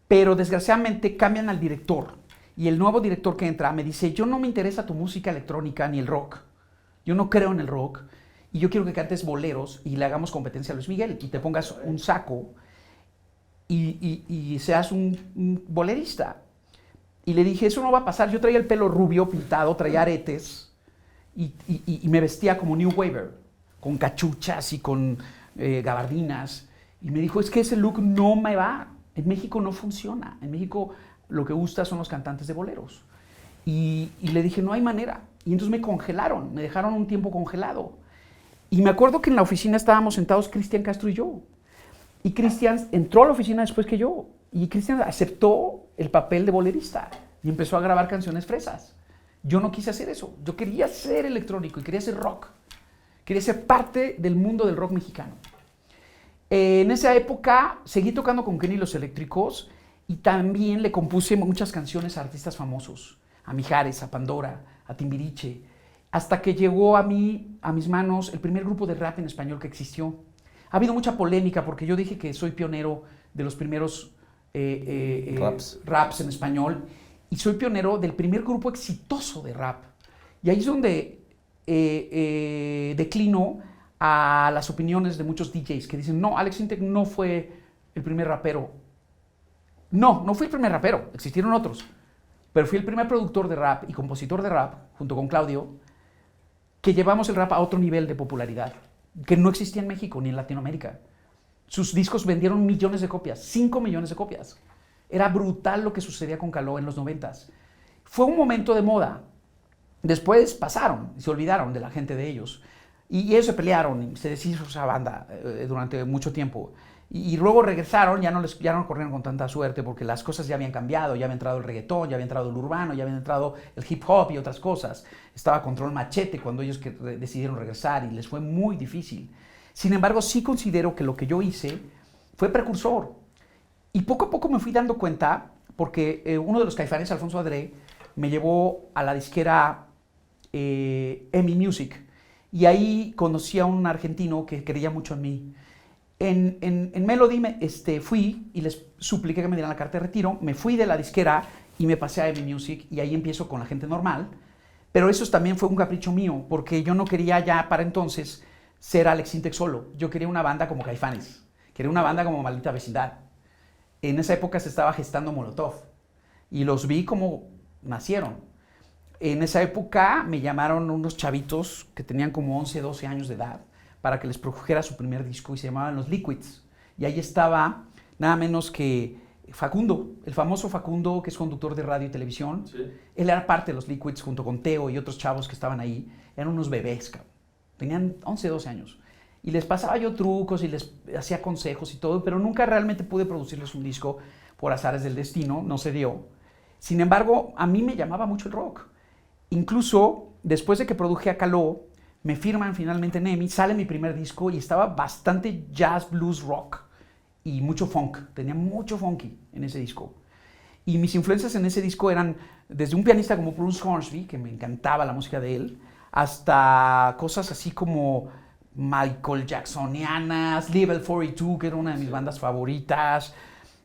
pero desgraciadamente cambian al director. Y el nuevo director que entra me dice, yo no me interesa tu música electrónica ni el rock. Yo no creo en el rock. Y yo quiero que cantes boleros y le hagamos competencia a Luis Miguel y te pongas un saco y seas un bolerista. Y le dije, eso no va a pasar. Yo traía el pelo rubio pintado, traía aretes y me vestía como New Waver, con cachuchas y con gabardinas. Y me dijo, es que ese look no me va. En México no funciona. En México lo que gusta son los cantantes de boleros. Y le dije, no hay manera. Y entonces me congelaron, me dejaron un tiempo congelado. Y me acuerdo que en la oficina estábamos sentados Cristian Castro y yo. Y Cristian entró a la oficina después que yo. Y Cristian aceptó el papel de bolerista y empezó a grabar canciones fresas. Yo no quise hacer eso. Yo quería ser electrónico y quería ser rock. Quería ser parte del mundo del rock mexicano. En esa época seguí tocando con Kenny Los Eléctricos y también le compuse muchas canciones a artistas famosos, a Mijares, a Pandora, a Timbiriche, hasta que llegó a mis manos, el primer grupo de rap en español que existió. Ha habido mucha polémica porque yo dije que soy pionero de los primeros raps en español y soy pionero del primer grupo exitoso de rap. Y ahí es donde declino a las opiniones de muchos DJs que dicen, no, Alex Sintek no fue el primer rapero. No fui el primer rapero, existieron otros, pero fui el primer productor de rap y compositor de rap, junto con Claudio, que llevamos el rap a otro nivel de popularidad, que no existía en México ni en Latinoamérica. Sus discos vendieron millones de copias, 5 millones de copias. Era brutal lo que sucedía con Caló en los 90s. Fue un momento de moda. Después pasaron y se olvidaron de la gente de ellos. Y ellos se pelearon y se deshizo esa banda durante mucho tiempo. Y luego regresaron, ya no corrieron con tanta suerte porque las cosas ya habían cambiado, ya había entrado el reggaetón, ya había entrado el urbano, ya había entrado el hip hop y otras cosas. Estaba Control Machete cuando ellos decidieron regresar y les fue muy difícil. Sin embargo, sí considero que lo que yo hice fue precursor. Y poco a poco me fui dando cuenta, porque uno de los Caifanes, Alfonso Adré, me llevó a la disquera EMI Music. Y ahí conocí a un argentino que creía mucho en mí. En Melody fui y les supliqué que me dieran la carta de retiro. Me fui de la disquera y me pasé a EMI Music y ahí empiezo con la gente normal. Pero eso también fue un capricho mío, porque yo no quería ya para entonces ser Alex Intec solo. Yo quería una banda como Caifanes, quería una banda como Maldita Vecindad. En esa época se estaba gestando Molotov y los vi como nacieron. En esa época me llamaron unos chavitos que tenían como 11, 12 años de edad para que les produjera su primer disco y se llamaban Los Liquids. Y ahí estaba nada menos que Facundo, el famoso Facundo, que es conductor de radio y televisión. Sí. Él era parte de Los Liquids junto con Teo y otros chavos que estaban ahí. Eran unos bebés, cabrón. Tenían 11, 12 años. Y les pasaba yo trucos y les hacía consejos y todo, pero nunca realmente pude producirles un disco por azares del destino, no se dio. Sin embargo, a mí me llamaba mucho el rock. Incluso, después de que produje a Caló, me firman finalmente en EMI, sale mi primer disco y estaba bastante jazz, blues, rock y mucho funk. Tenía mucho funky en ese disco. Y mis influencias en ese disco eran desde un pianista como Bruce Hornsby, que me encantaba la música de él, hasta cosas así como Michael Jacksonianas, Level 42, que era una de mis bandas favoritas,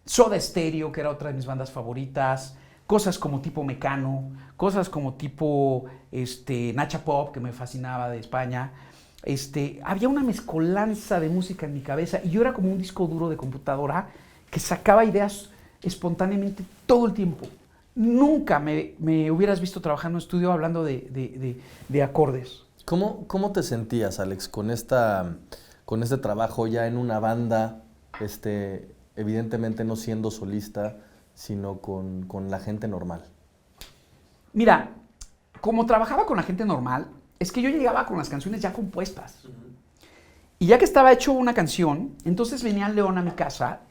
Soda Stereo, que era otra de mis bandas favoritas, cosas como tipo Mecano, cosas como tipo Nacha Pop, que me fascinaba de España. Había una mezcolanza de música en mi cabeza y yo era como un disco duro de computadora que sacaba ideas espontáneamente todo el tiempo. Nunca me hubieras visto trabajando en estudio hablando de acordes. ¿Cómo te sentías, Alex, con este trabajo ya en una banda, evidentemente no siendo solista, sino con la gente normal? Mira, como trabajaba con la gente normal, es que yo llegaba con las canciones ya compuestas. Uh-huh. Y ya que estaba hecho una canción, entonces venía León a mi casa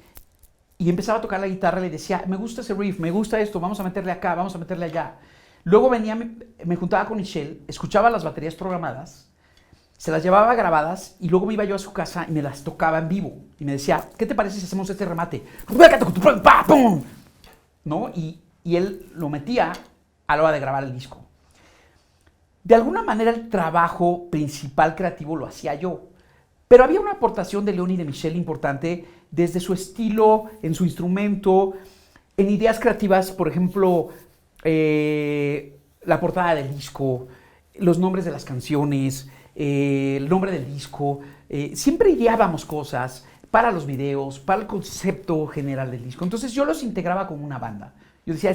y empezaba a tocar la guitarra y le decía, me gusta ese riff, me gusta esto, vamos a meterle acá, vamos a meterle allá. Luego venía, me juntaba con Michelle, escuchaba las baterías programadas, se las llevaba grabadas y luego me iba yo a su casa y me las tocaba en vivo. Y me decía, ¿qué te parece si hacemos este remate? ¿No? Y él lo metía a la hora de grabar el disco. De alguna manera el trabajo principal creativo lo hacía yo, pero había una aportación de León y de Michelle importante desde su estilo, en su instrumento, en ideas creativas, por ejemplo, la portada del disco, los nombres de las canciones, el nombre del disco. Siempre ideábamos cosas para los videos, para el concepto general del disco. Entonces yo los integraba como una banda. Yo decía,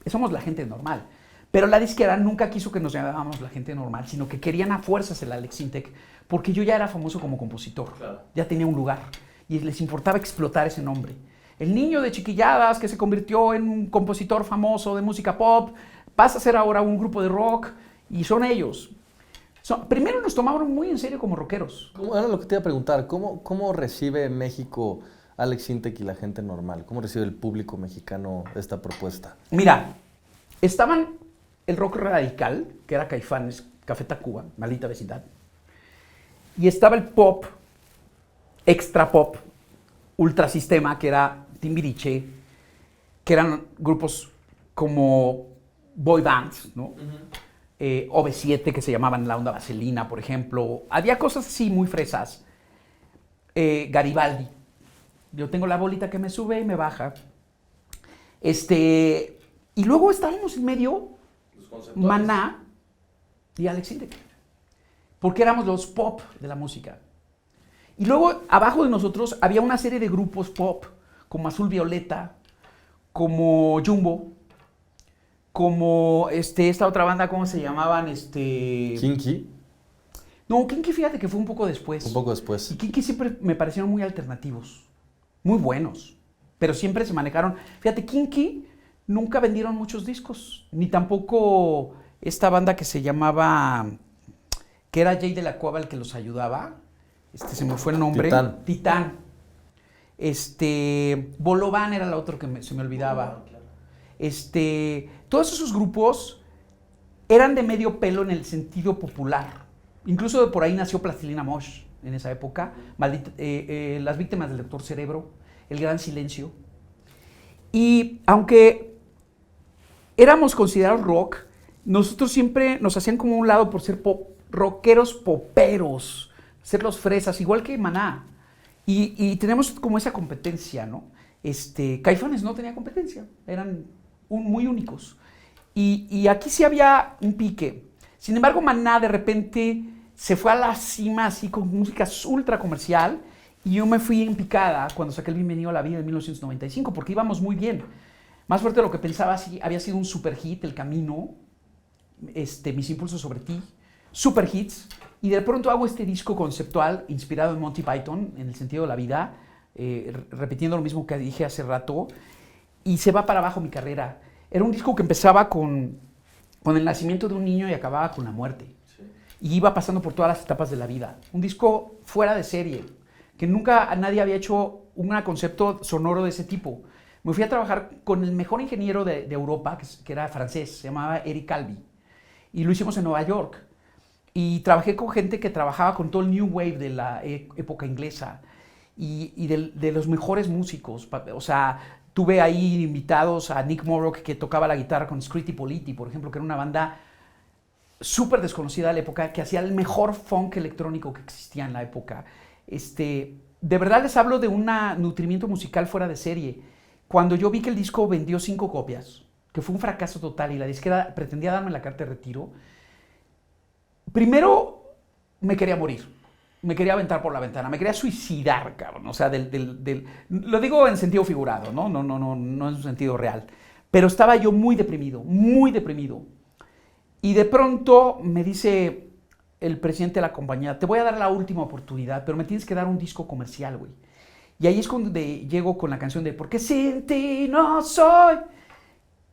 somos la gente normal. Pero la disquera nunca quiso que nos llamáramos la gente normal, sino que querían a fuerzas el Alex Intec, porque yo ya era famoso como compositor. Claro. Ya tenía un lugar y les importaba explotar ese nombre. El niño de Chiquilladas que se convirtió en un compositor famoso de música pop, pasa a ser ahora un grupo de rock y son ellos. Primero nos tomaron muy en serio como rockeros. Era lo que te iba a preguntar, ¿cómo recibe México Alex Intec y la gente normal? ¿Cómo recibe el público mexicano esta propuesta? Mira, estaban el rock radical, que era Caifanes, Café Tacuba, Maldita Vecindad, y estaba el pop, extra pop, ultrasistema, que era Timbiriche, que eran grupos como boy bands, ¿no? Uh-huh. OV7, que se llamaban La Onda Vaselina, por ejemplo. Había cosas así muy fresas. Garibaldi. Yo tengo la bolita que me sube y me baja. Y luego estábamos en medio Maná y Alex Intec, porque éramos los pop de la música. Y luego abajo de nosotros había una serie de grupos pop, como Azul Violeta, como Jumbo, como esta otra banda, ¿cómo se llamaban? ¿Kinky? No, Kinky, fíjate que fue un poco después. Un poco después. Y Kinky siempre me parecieron muy alternativos, muy buenos, pero siempre se manejaron. Fíjate, Kinky nunca vendieron muchos discos, ni tampoco esta banda que se llamaba, que era Jay de la Cueva el que los ayudaba, se me fue el nombre. Titán. Bolobán era el otro que se me olvidaba. Claro. Todos esos grupos eran de medio pelo en el sentido popular. Incluso por ahí nació Plastilina Mosh. en esa época, Las víctimas del Doctor Cerebro, El Gran Silencio. Y aunque éramos considerados rock, nosotros siempre nos hacían como un lado por ser rockeros poperos, ser los fresas, igual que Maná. Y tenemos como esa competencia, ¿no? Caifanes no tenía competencia, eran muy únicos. Y aquí sí había un pique. Sin embargo, Maná de repente se fue a la cima así con música ultra comercial y yo me fui en picada cuando saqué el Bienvenido a la Vida en 1995 porque íbamos muy bien. Más fuerte de lo que pensaba, sí, había sido un super hit, El Camino, Mis impulsos sobre ti, super hits. Y de pronto hago este disco conceptual inspirado en Monty Python, en el sentido de la vida, repitiendo lo mismo que dije hace rato, y se va para abajo mi carrera. Era un disco que empezaba con el nacimiento de un niño y acababa con la muerte. Sí. Y iba pasando por todas las etapas de la vida. Un disco fuera de serie, que nunca nadie había hecho un concepto sonoro de ese tipo. Me fui a trabajar con el mejor ingeniero de Europa, que era francés, se llamaba Eric Calvi, y lo hicimos en Nueva York. Y trabajé con gente que trabajaba con todo el New Wave de la época inglesa y de los mejores músicos. O sea, tuve ahí invitados a Nick Morrow, que tocaba la guitarra con Scritti Politti, por ejemplo, que era una banda súper desconocida de la época, que hacía el mejor funk electrónico que existía en la época. De verdad les hablo de un nutrimiento musical fuera de serie. Cuando yo vi que el disco vendió 5 copias, que fue un fracaso total, y la disquera pretendía darme la carta de retiro, primero me quería morir, me quería aventar por la ventana, me quería suicidar, cabrón. O sea, lo digo en sentido figurado, ¿no? No en un sentido real. Pero estaba yo muy deprimido, muy deprimido. Y de pronto me dice el presidente de la compañía, te voy a dar la última oportunidad, pero me tienes que dar un disco comercial, güey. Y ahí es cuando llego con la canción de Porque sin ti no soy,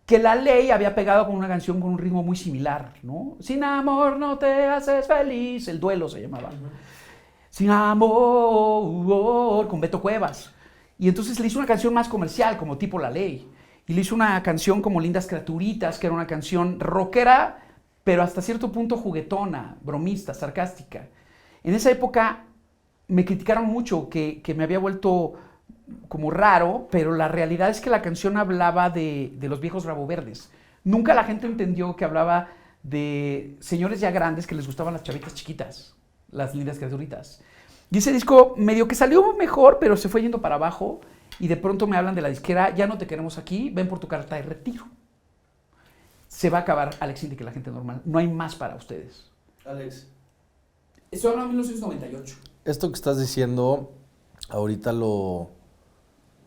que La Ley había pegado con una canción con un ritmo muy similar, ¿no? Sin amor no te haces feliz, El Duelo se llamaba. Sin amor, con Beto Cuevas. Y entonces le hizo una canción más comercial, como tipo La Ley. Y le hizo una canción como Lindas Criaturitas, que era una canción rockera, pero hasta cierto punto juguetona, bromista, sarcástica. En esa época me criticaron mucho que me había vuelto como raro, pero la realidad es que la canción hablaba de los viejos Rabo Verdes. Nunca la gente entendió que hablaba de señores ya grandes que les gustaban las chavitas chiquitas, las lindas criaturitas. Y ese disco medio que salió mejor, pero se fue yendo para abajo, y de pronto me hablan de la disquera, ya no te queremos aquí, ven por tu carta de retiro. Se va a acabar Alex Intec, la gente normal, no hay más para ustedes. Alex. Eso era en 1998. Esto que estás diciendo, ahorita lo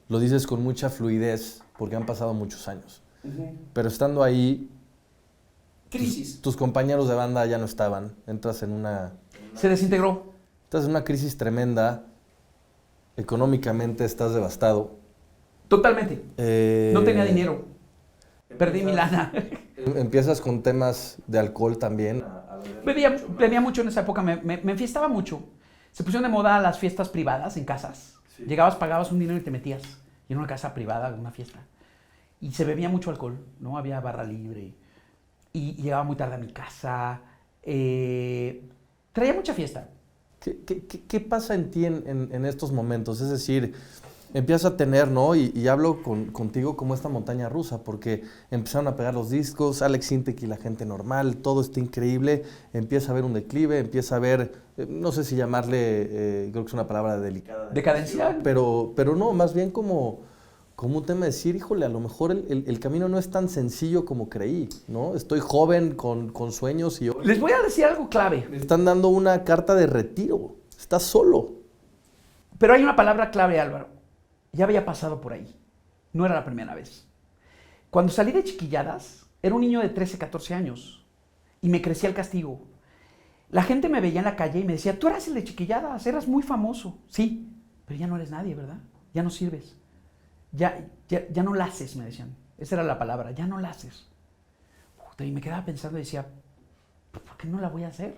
dices con mucha fluidez, porque han pasado muchos años. Pero estando ahí, crisis. Tus compañeros de banda ya no estaban, entras en una... Se desintegró. Estás en una crisis tremenda, económicamente estás devastado. Totalmente. No tenía dinero. Perdí mi lana. Empiezas con temas de alcohol también. Bebía mucho en esa época, me enfiestaba mucho. Se pusieron de moda las fiestas privadas en casas. Sí. Llegabas, pagabas un dinero y te metías. Y en una casa privada, en una fiesta. Y se bebía mucho alcohol, ¿no? Había barra libre. Y llegaba muy tarde a mi casa. Traía mucha fiesta. ¿Qué pasa en ti en estos momentos? Es decir, empiezas a tener, ¿no? Y hablo contigo como esta montaña rusa, porque empezaron a pegar los discos, Alex Intec y la gente normal, todo está increíble, empieza a haber un declive, empieza a haber, no sé si llamarle, creo que es una palabra delicada. ¿Decadencia? Pero no, más bien como un tema de decir, híjole, a lo mejor el camino no es tan sencillo como creí, ¿no? Estoy joven, con sueños y... Les voy a decir algo clave. Me están dando una carta de retiro, estás solo. Pero hay una palabra clave, Álvaro. Ya había pasado por ahí. No era la primera vez. Cuando salí de Chiquilladas, era un niño de 13, 14 años. Y me crecía el castigo. La gente me veía en la calle y me decía, tú eras el de Chiquilladas, eras muy famoso. Sí, pero ya no eres nadie, ¿verdad? Ya no sirves. Ya no la haces, me decían. Esa era la palabra, ya no la haces. Y me quedaba pensando y decía, ¿por qué no la voy a hacer?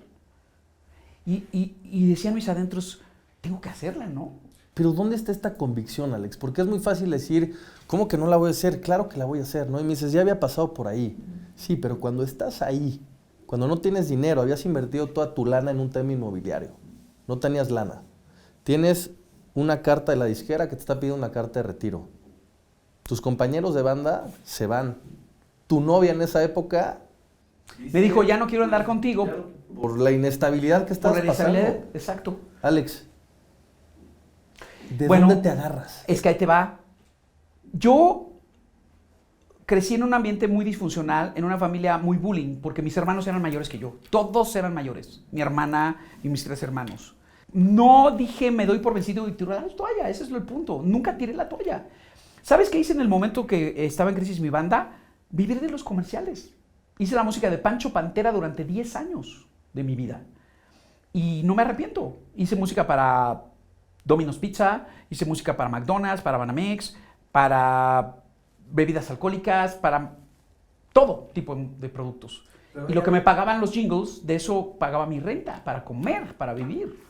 Y decían mis adentros, tengo que hacerla, ¿no? Pero ¿dónde está esta convicción, Alex? Porque es muy fácil decir, ¿cómo que no la voy a hacer? Claro que la voy a hacer, ¿no? Y me dices, ya había pasado por ahí. Sí, pero cuando estás ahí, cuando no tienes dinero, habías invertido toda tu lana en un tema inmobiliario, no tenías lana. Tienes una carta de la disquera que te está pidiendo una carta de retiro. Tus compañeros de banda se van. Tu novia en esa época... Me dijo, ya no quiero andar contigo. Por la inestabilidad que estás pasando. Exacto. Alex, ¿de dónde te agarras? Es que ahí te va. Yo crecí en un ambiente muy disfuncional, en una familia muy bullying, porque mis hermanos eran mayores que yo. Todos eran mayores. Mi hermana y mis 3 hermanos. No dije, me doy por vencido y tiré la toalla. Ese es el punto. Nunca tiré la toalla. ¿Sabes qué hice en el momento que estaba en crisis mi banda? Vivir de los comerciales. Hice la música de Pancho Pantera durante 10 años de mi vida. Y no me arrepiento. Hice música para Domino's Pizza, hice música para McDonald's, para Banamex, para bebidas alcohólicas, para todo tipo de productos. Y lo que me pagaban los jingles, de eso pagaba mi renta, para comer, para vivir.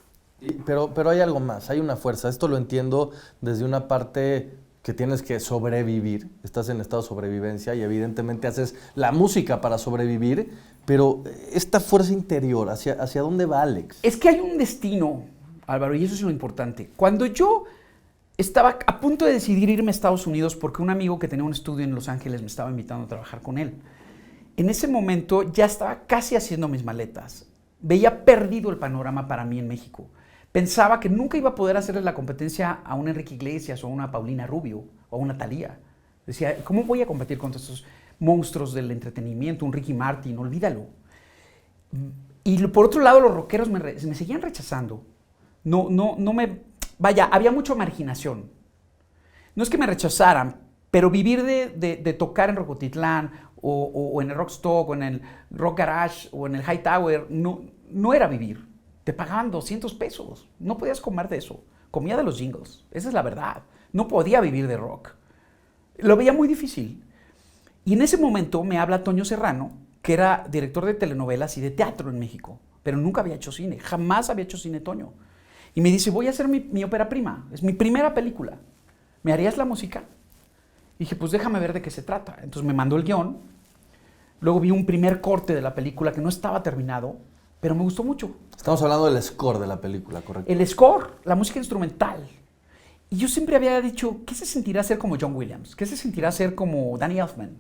Pero hay algo más, hay una fuerza. Esto lo entiendo desde una parte que tienes que sobrevivir. Estás en estado de sobrevivencia y evidentemente haces la música para sobrevivir, pero esta fuerza interior, ¿hacia dónde va Alex? Es que hay un destino, Álvaro, y eso es lo importante. Cuando yo estaba a punto de decidir irme a Estados Unidos porque un amigo que tenía un estudio en Los Ángeles me estaba invitando a trabajar con él, en ese momento ya estaba casi haciendo mis maletas. Veía perdido el panorama para mí en México. Pensaba que nunca iba a poder hacerle la competencia a un Enrique Iglesias o a una Paulina Rubio o a una Thalía. Decía, ¿cómo voy a competir contra estos monstruos del entretenimiento? Un Ricky Martin, olvídalo. Y por otro lado, los rockeros me seguían rechazando. Vaya, había mucha marginación. No es que me rechazaran, pero vivir de tocar en Rocotitlán o en el Rockstock o en el Rock Garage o en el High Tower, no era vivir. Te pagaban 200 pesos. No podías comer de eso. Comía de los jingles. Esa es la verdad. No podía vivir de rock. Lo veía muy difícil. Y en ese momento me habla Toño Serrano, que era director de telenovelas y de teatro en México, pero nunca había hecho cine. Jamás había hecho cine Toño. Y me dice, voy a hacer mi ópera prima. Es mi primera película. ¿Me harías la música? Y dije, pues déjame ver de qué se trata. Entonces me mandó el guión. Luego vi un primer corte de la película que no estaba terminado, pero me gustó mucho. Estamos hablando del score de la película, ¿correcto? El score, la música instrumental. Y yo siempre había dicho, ¿qué se sentirá ser como John Williams? ¿Qué se sentirá ser como Danny Elfman?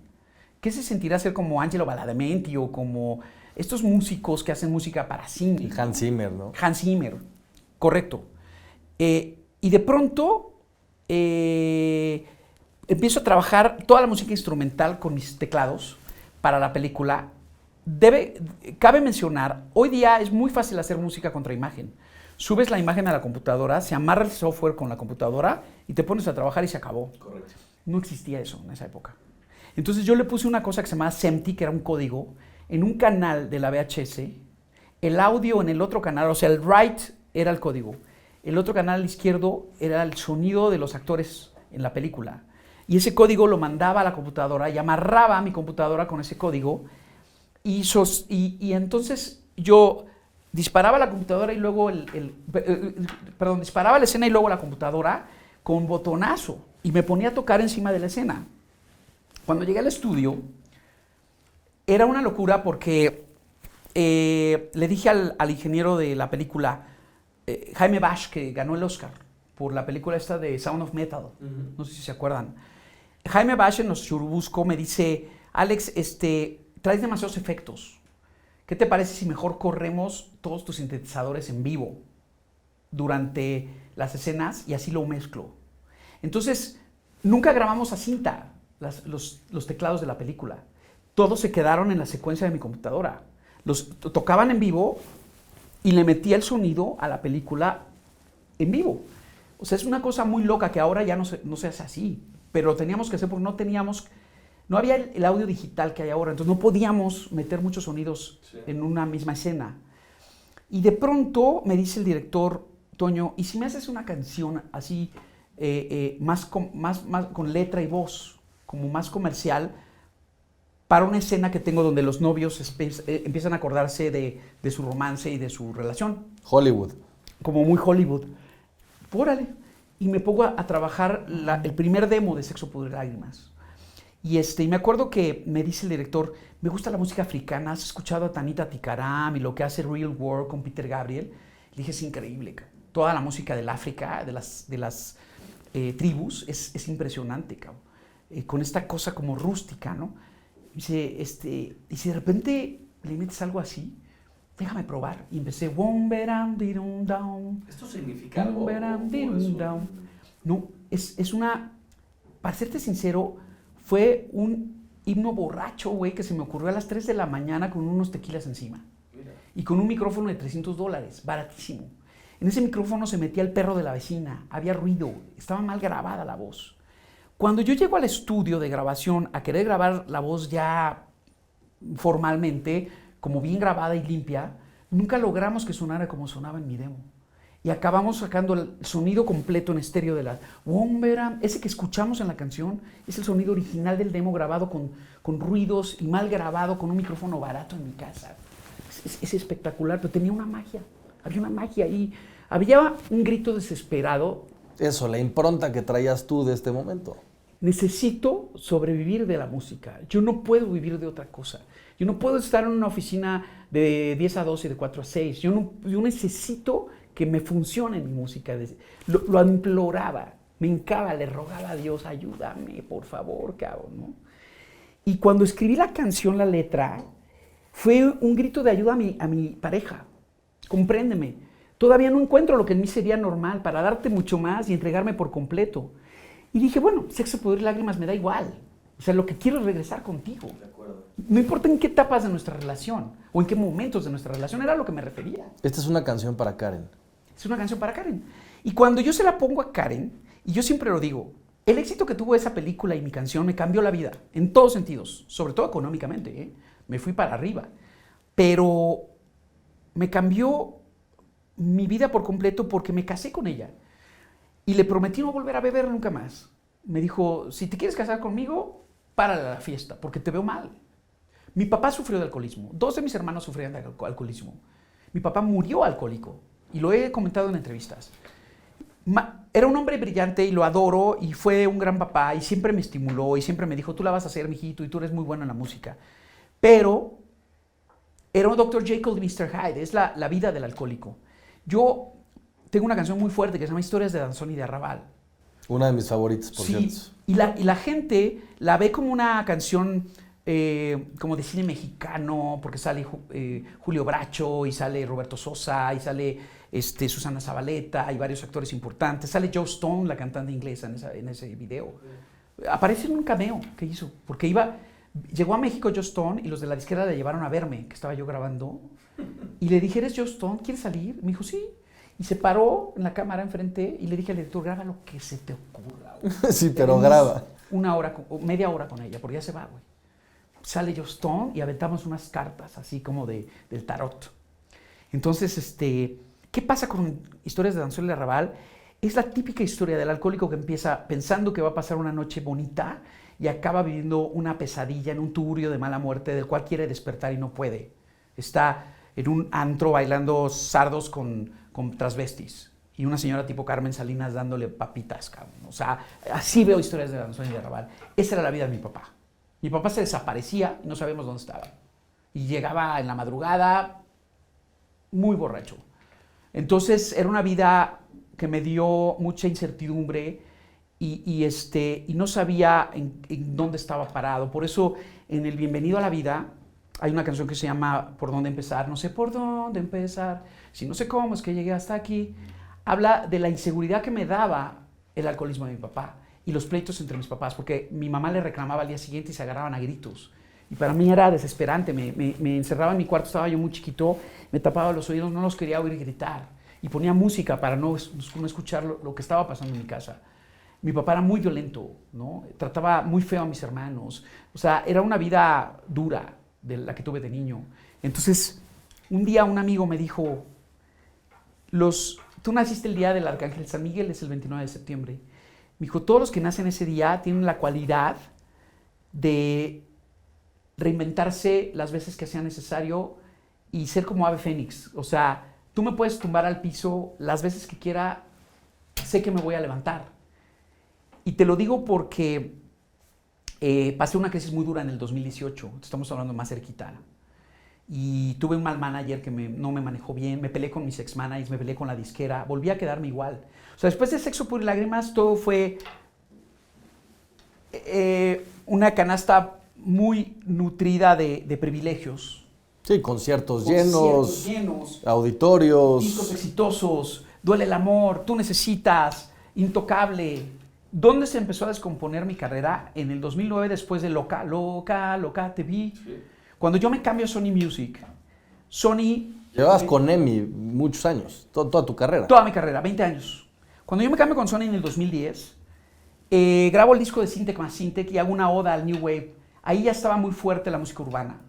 ¿Qué se sentirá ser como Angelo Badalamenti o como estos músicos que hacen música para cine? Hans Zimmer, ¿no? Hans Zimmer, correcto. Y de pronto empiezo a trabajar toda la música instrumental con mis teclados para la película. Cabe mencionar, hoy día es muy fácil hacer música contra imagen. Subes la imagen a la computadora, se amarra el software con la computadora y te pones a trabajar y se acabó. Correcto. No existía eso en esa época. Entonces yo le puse una cosa que se llamaba SEMTI, que era un código, en un canal de la VHS, el audio en el otro canal, o sea, el write era el código, el otro canal al izquierdo era el sonido de los actores en la película. Y ese código lo mandaba a la computadora y amarraba a mi computadora con ese código. Y entonces yo disparaba la computadora y luego disparaba la escena y luego la computadora con botonazo y me ponía a tocar encima de la escena. Cuando llegué al estudio era una locura porque le dije al ingeniero de la película, Jaime Bash, que ganó el Oscar por la película esta de Sound of Metal, no sé si se acuerdan. Jaime Bash en Los Churubusco me dice, Alex, traes demasiados efectos. ¿Qué te parece si mejor corremos todos tus sintetizadores en vivo durante las escenas y así lo mezclo? Entonces, nunca grabamos a cinta los teclados de la película. Todos se quedaron en la secuencia de mi computadora. Los tocaban en vivo y le metía el sonido a la película en vivo. O sea, es una cosa muy loca que ahora ya no se hace así, pero lo teníamos que hacer porque no había el audio digital que hay ahora, entonces no podíamos meter muchos sonidos en una misma escena. Y de pronto me dice el director, Toño, ¿y si me haces una canción así, más con letra y voz, como más comercial, para una escena que tengo donde los novios empiezan a acordarse de su romance y de su relación? Hollywood. Como muy Hollywood. Órale. Y me pongo a trabajar el primer demo de Sexo, Pudor y Lágrimas. Y me acuerdo que me dice el director, me gusta la música africana, ¿has escuchado a Tanita Tikaram y lo que hace Real World con Peter Gabriel? Le dije, es increíble, cabrón. Toda la música del África, de las tribus, es impresionante, cabrón. Con esta cosa como rústica, ¿no? Dice, y si de repente le metes algo así, déjame probar. Y empecé, ¿Esto significa algo? No, es una, para serte sincero, fue un himno borracho, güey, que se me ocurrió a las 3 de la mañana con unos tequilas encima. Mira. Y con un micrófono de $300, baratísimo. En ese micrófono se metía el perro de la vecina, había ruido, estaba mal grabada la voz. Cuando yo llego al estudio de grabación a querer grabar la voz ya formalmente, como bien grabada y limpia, nunca logramos que sonara como sonaba en mi demo. Y acabamos sacando el sonido completo en estéreo de la... Ese que escuchamos en la canción es el sonido original del demo grabado con ruidos y mal grabado con un micrófono barato en mi casa. Es espectacular, pero tenía una magia. Había una magia ahí. Había un grito desesperado. Eso, la impronta que traías tú de este momento. Necesito sobrevivir de la música. Yo no puedo vivir de otra cosa. Yo no puedo estar en una oficina de 10 a 12, de 4 a 6. Yo necesito que me funcione mi música. Lo imploraba, me hincaba, le rogaba a Dios, ayúdame, por favor, cabrón, ¿no? Y cuando escribí la canción, la letra, fue un grito de ayuda a mi pareja. Compréndeme. Todavía no encuentro lo que en mí sería normal para darte mucho más y entregarme por completo. Y dije, bueno, sexo, poder y lágrimas me da igual. O sea, lo que quiero es regresar contigo. De acuerdo. No importa en qué etapas de nuestra relación o en qué momentos de nuestra relación, era a lo que me refería. Esta es una canción para Karen. Es una canción para Karen. Y cuando yo se la pongo a Karen, y yo siempre lo digo, el éxito que tuvo esa película y mi canción me cambió la vida, en todos sentidos, sobre todo económicamente, ¿eh? Me fui para arriba. Pero me cambió mi vida por completo porque me casé con ella. Y le prometí no volver a beber nunca más. Me dijo, si te quieres casar conmigo, párale a la fiesta, porque te veo mal. Mi papá sufrió de alcoholismo. 2 de mis hermanos sufrían de alcoholismo. Mi papá murió alcohólico. Y lo he comentado en entrevistas. Era un hombre brillante y lo adoro. Y fue un gran papá. Y siempre me estimuló. Y siempre me dijo, tú la vas a hacer, mijito. Y tú eres muy bueno en la música. Pero era un Dr. Jekyll y Mr. Hyde. Es la vida del alcohólico. Yo tengo una canción muy fuerte que se llama Historias de Danzón y de Arrabal. Una de mis favoritas, por cierto. Y la gente la ve como una canción como de cine mexicano, porque sale Julio Bracho, y sale Roberto Sosa, y sale Susana Zabaleta, y varios actores importantes. Sale Joe Stone, la cantante inglesa, en ese video. Aparece en un cameo que hizo, porque llegó a México Joe Stone, y los de la disquera le llevaron a verme, que estaba yo grabando, y le dije, ¿eres Joe Stone? ¿Quieres salir? Me dijo, sí. Y se paró en la cámara enfrente y le dije al director, graba lo que se te ocurra. Sí, pero graba. Media hora con ella, porque ya se va, güey. Sale Joe Stone y aventamos unas cartas, así como del tarot. Entonces, ¿qué pasa con Historias de Danzón y de Arrabal? Es la típica historia del alcohólico que empieza pensando que va a pasar una noche bonita y acaba viviendo una pesadilla en un tugurio de mala muerte del cual quiere despertar y no puede. Está en un antro bailando sardos con transvestis y una señora tipo Carmen Salinas dándole papitas, cabrón. O sea, así veo Historias de Danzón y de Arrabal. Esa era la vida de mi papá. Mi papá se desaparecía y no sabíamos dónde estaba. Y llegaba en la madrugada muy borracho. Entonces era una vida que me dio mucha incertidumbre y no sabía en dónde estaba parado. Por eso en el Bienvenido a la Vida hay una canción que se llama ¿Por dónde empezar? No sé por dónde empezar, si no sé cómo es que llegué hasta aquí. Habla de la inseguridad que me daba el alcoholismo de mi papá y los pleitos entre mis papás, porque mi mamá le reclamaba al día siguiente y se agarraban a gritos. Y para mí era desesperante, me encerraba en mi cuarto, estaba yo muy chiquito, me tapaba los oídos, no los quería oír gritar. Y ponía música para no escuchar lo que estaba pasando en mi casa. Mi papá era muy violento, ¿no? Trataba muy feo a mis hermanos. O sea, era una vida dura de la que tuve de niño. Entonces, un día un amigo me dijo, tú naciste el día del Arcángel San Miguel, es el 29 de septiembre. Me dijo, todos los que nacen ese día tienen la cualidad de reinventarse las veces que sea necesario y ser como ave fénix. O sea, tú me puedes tumbar al piso las veces que quiera, sé que me voy a levantar. Y te lo digo porque pasé una crisis muy dura en el 2018, estamos hablando más cerquita. y tuve un mal manager que no me manejó bien, me peleé con mis ex-managers, me peleé con la disquera, volví a quedarme igual. O sea, después de Sexo, Pudor y Lágrimas, todo fue una canasta muy nutrida de privilegios. Sí, conciertos llenos, auditorios. Discos exitosos, Duele el amor, Tú necesitas, Intocable. ¿Dónde se empezó a descomponer mi carrera? En el 2009, después de Loca, te vi. Sí. Cuando yo me cambio a Sony Music, Sony... Llevabas con EMI muchos años, toda tu carrera. Toda mi carrera, 20 años. Cuando yo me cambio con Sony en el 2010, grabo el disco de Syntec más Syntec y hago una oda al New Wave. Ahí ya estaba muy fuerte la música urbana.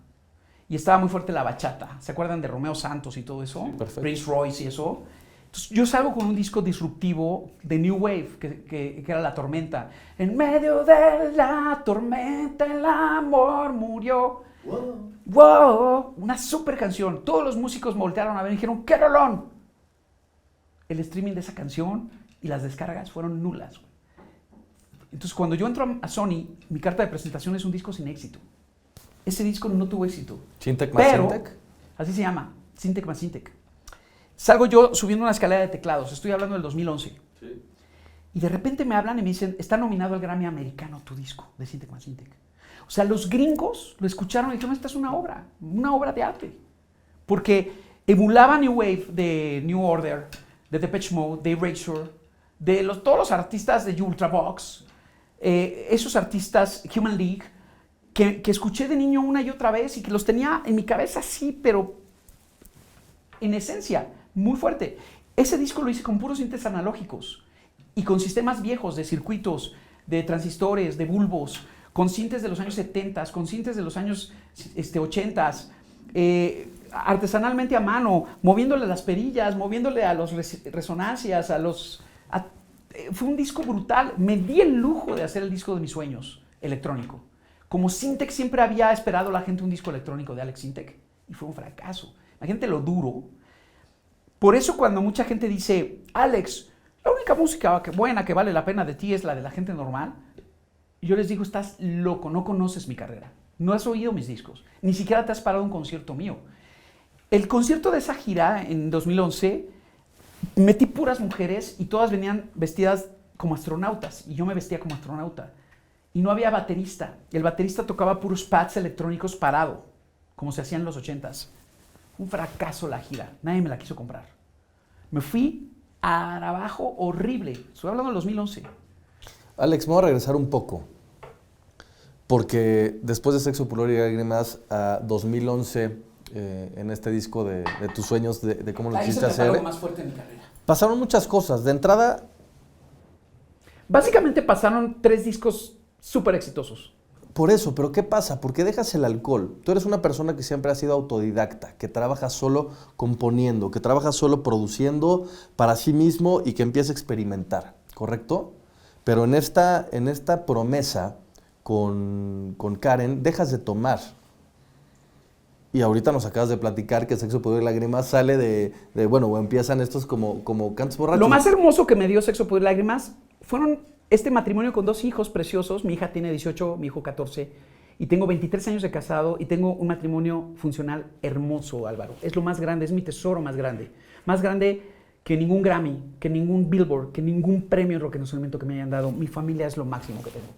Y estaba muy fuerte la bachata. ¿Se acuerdan de Romeo Santos y todo eso? Sí, perfecto. Prince Royce y eso. Entonces, yo salgo con un disco disruptivo de New Wave, que era La Tormenta. En medio de la tormenta el amor murió. Wow. Wow, una super canción. Todos los músicos me voltearon a ver y dijeron, ¡qué rolón! El streaming de esa canción y las descargas fueron nulas. Entonces, cuando yo entro a Sony, mi carta de presentación es un disco sin éxito. Ese disco no tuvo éxito. ¿Syntec más Syntec? Así se llama, Syntec más Syntec. Salgo yo subiendo una escalera de teclados, estoy hablando del 2011. Sí. Y de repente me hablan y me dicen, está nominado al Grammy americano tu disco de Syntec más Syntec. O sea, los gringos lo escucharon y dijeron, esta es una obra de arte. Porque emulaba New Wave de New Order, de Depeche Mode, de Erasure, de todos los artistas de Ultravox, esos artistas, Human League, que escuché de niño una y otra vez y que los tenía en mi cabeza así, pero en esencia, muy fuerte. Ese disco lo hice con puros sintes analógicos y con sistemas viejos de circuitos, de transistores, de bulbos, con sintes de los años 70, con sintes de los años 80, artesanalmente a mano, moviéndole las perillas, moviéndole a las resonancias, fue un disco brutal. Me di el lujo de hacer el disco de mis sueños, electrónico. Como Syntec siempre había esperado la gente un disco electrónico de Alex Syntec y fue un fracaso. Imagínate lo duro. Por eso cuando mucha gente dice, Alex, la única música buena que vale la pena de ti es la de la gente normal, yo les digo, estás loco, no conoces mi carrera, no has oído mis discos, ni siquiera te has parado un concierto mío. El concierto de esa gira en 2011, metí puras mujeres y todas venían vestidas como astronautas y yo me vestía como astronauta. Y no había baterista. El baterista tocaba puros pads electrónicos parado, como se hacía en los 80s. Un fracaso la gira. Nadie me la quiso comprar. Me fui a abajo horrible. Estoy hablando del 2011. Alex, me voy a regresar un poco. Porque después de Sexo, Pudor y Lágrimas, a 2011, en este disco de tus sueños, de cómo lo quisiste hacer. Algo más fuerte en mi carrera. Pasaron muchas cosas. De entrada... Básicamente pasaron 3 discos súper exitosos. Por eso, pero ¿qué pasa? ¿Por qué dejas el alcohol? Tú eres una persona que siempre ha sido autodidacta, que trabaja solo componiendo, que trabaja solo produciendo para sí mismo y que empieza a experimentar, ¿correcto? Pero en esta promesa con Karen, dejas de tomar. Y ahorita nos acabas de platicar que Sexo, Pudor y Lágrimas sale o empiezan estos como cantos borrachos. Lo más hermoso que me dio Sexo, Pudor y Lágrimas fueron este matrimonio con 2 hijos preciosos. Mi hija tiene 18, mi hijo 14, y tengo 23 años de casado y tengo un matrimonio funcional hermoso, Álvaro. Es lo más grande, es mi tesoro más grande que ningún Grammy, que ningún Billboard, que ningún premio de rock en instrumento que me hayan dado. Mi familia es lo máximo que tengo.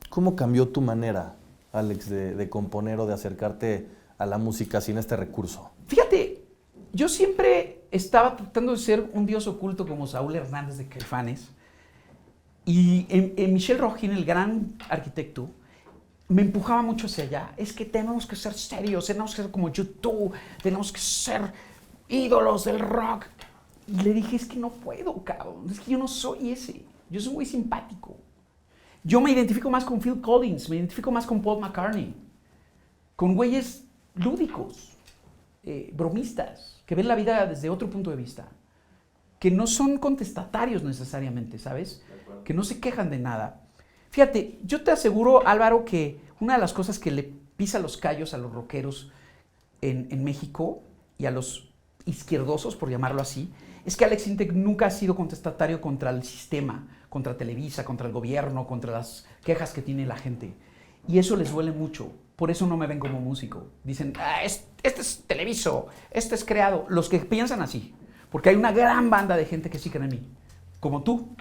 ¿Cómo cambió tu manera, Alex, de componer o de acercarte a la música sin este recurso? Fíjate, yo siempre estaba tratando de ser un dios oculto como Saúl Hernández de Caifanes. Y en Michel Rochin, el gran arquitecto, me empujaba mucho hacia allá. Es que tenemos que ser serios, tenemos que ser como YouTube, tenemos que ser ídolos del rock. Y le dije, es que no puedo, cabrón. Es que yo no soy ese. Yo soy muy simpático. Yo me identifico más con Phil Collins, me identifico más con Paul McCartney, con güeyes lúdicos, bromistas, que ven la vida desde otro punto de vista, que no son contestatarios necesariamente, ¿sabes? Que no se quejan de nada. Fíjate, yo te aseguro, Álvaro, que una de las cosas que le pisa los callos a los rockeros en México y a los izquierdosos, por llamarlo así, es que Alex Syntec nunca ha sido contestatario contra el sistema, contra Televisa, contra el gobierno, contra las quejas que tiene la gente. Y eso les duele mucho. Por eso no me ven como músico. Dicen, este es televiso, este es creado. Los que piensan así. Porque hay una gran banda de gente que sí cree en mí. Como tú.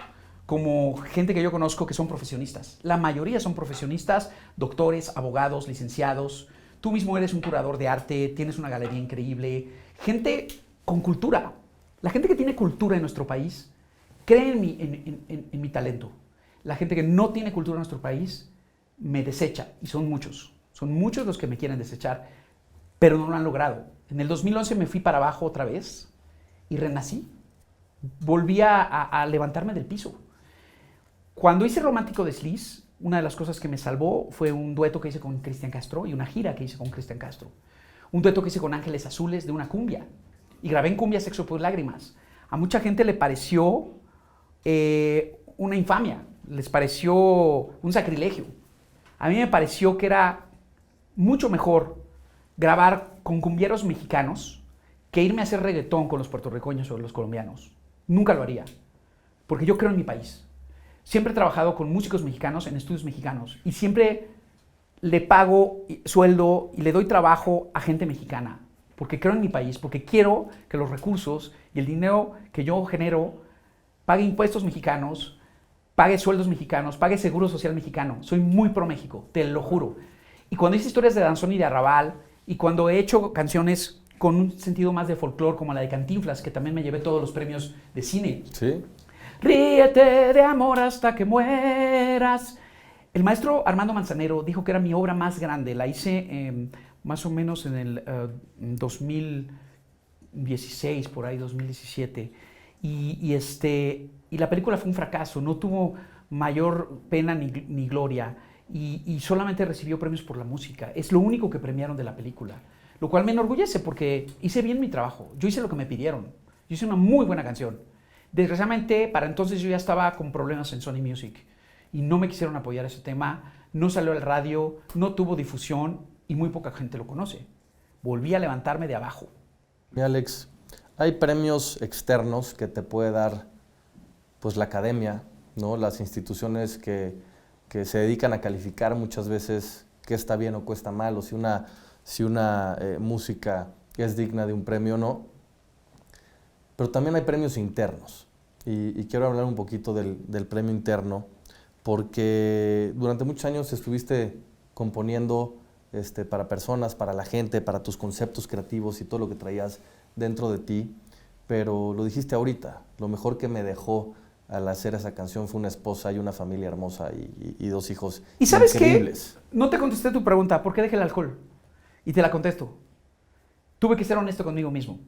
Como gente que yo conozco que son profesionistas. La mayoría son profesionistas, doctores, abogados, licenciados. Tú mismo eres un curador de arte, tienes una galería increíble. Gente con cultura. La gente que tiene cultura en nuestro país cree en mi talento. La gente que no tiene cultura en nuestro país me desecha. Y son muchos. Son muchos los que me quieren desechar, pero no lo han logrado. En el 2011 me fui para abajo otra vez y renací. Volví a levantarme del piso. Cuando hice Romántico Desliz, una de las cosas que me salvó fue un dueto que hice con Cristian Castro y una gira que hice con Cristian Castro. Un dueto que hice con Ángeles Azules de una cumbia. Y grabé en cumbia Sexo por Lágrimas. A mucha gente le pareció una infamia, les pareció un sacrilegio. A mí me pareció que era mucho mejor grabar con cumbieros mexicanos que irme a hacer reggaetón con los puertorriqueños o los colombianos. Nunca lo haría, porque yo creo en mi país. Siempre he trabajado con músicos mexicanos en estudios mexicanos y siempre le pago sueldo y le doy trabajo a gente mexicana, porque creo en mi país, porque quiero que los recursos y el dinero que yo genero pague impuestos mexicanos, pague sueldos mexicanos, pague seguro social mexicano. Soy muy pro México, te lo juro. Y cuando hice historias de danzón y de arrabal, y cuando he hecho canciones con un sentido más de folclore, como la de Cantinflas, que también me llevé todos los premios de cine. Sí. Ríete de amor hasta que mueras. El maestro Armando Manzanero dijo que era mi obra más grande. La hice más o menos en el 2016, por ahí, 2017. Y la película fue un fracaso, no tuvo mayor pena ni gloria. Y solamente recibió premios por la música. Es lo único que premiaron de la película. Lo cual me enorgullece porque hice bien mi trabajo. Yo hice lo que me pidieron. Yo hice una muy buena canción. Desgraciadamente, para entonces yo ya estaba con problemas en Sony Music. Y no me quisieron apoyar ese tema. No salió al radio, no tuvo difusión y muy poca gente lo conoce. Volví a levantarme de abajo. Mira, Alex, hay premios externos que te puede dar pues, la academia, ¿no? Las instituciones que se dedican a calificar muchas veces qué está bien o qué está mal, o si una música es digna de un premio o no. Pero también hay premios internos. Y quiero hablar un poquito del premio interno, porque durante muchos años estuviste componiendo para personas, para la gente, para tus conceptos creativos y todo lo que traías dentro de ti. Pero lo dijiste ahorita, lo mejor que me dejó al hacer esa canción fue una esposa y una familia hermosa y 2 hijos increíbles. ¿Y sabes qué? No te contesté tu pregunta, ¿por qué dejé el alcohol? Y te la contesto. Tuve que ser honesto conmigo mismo.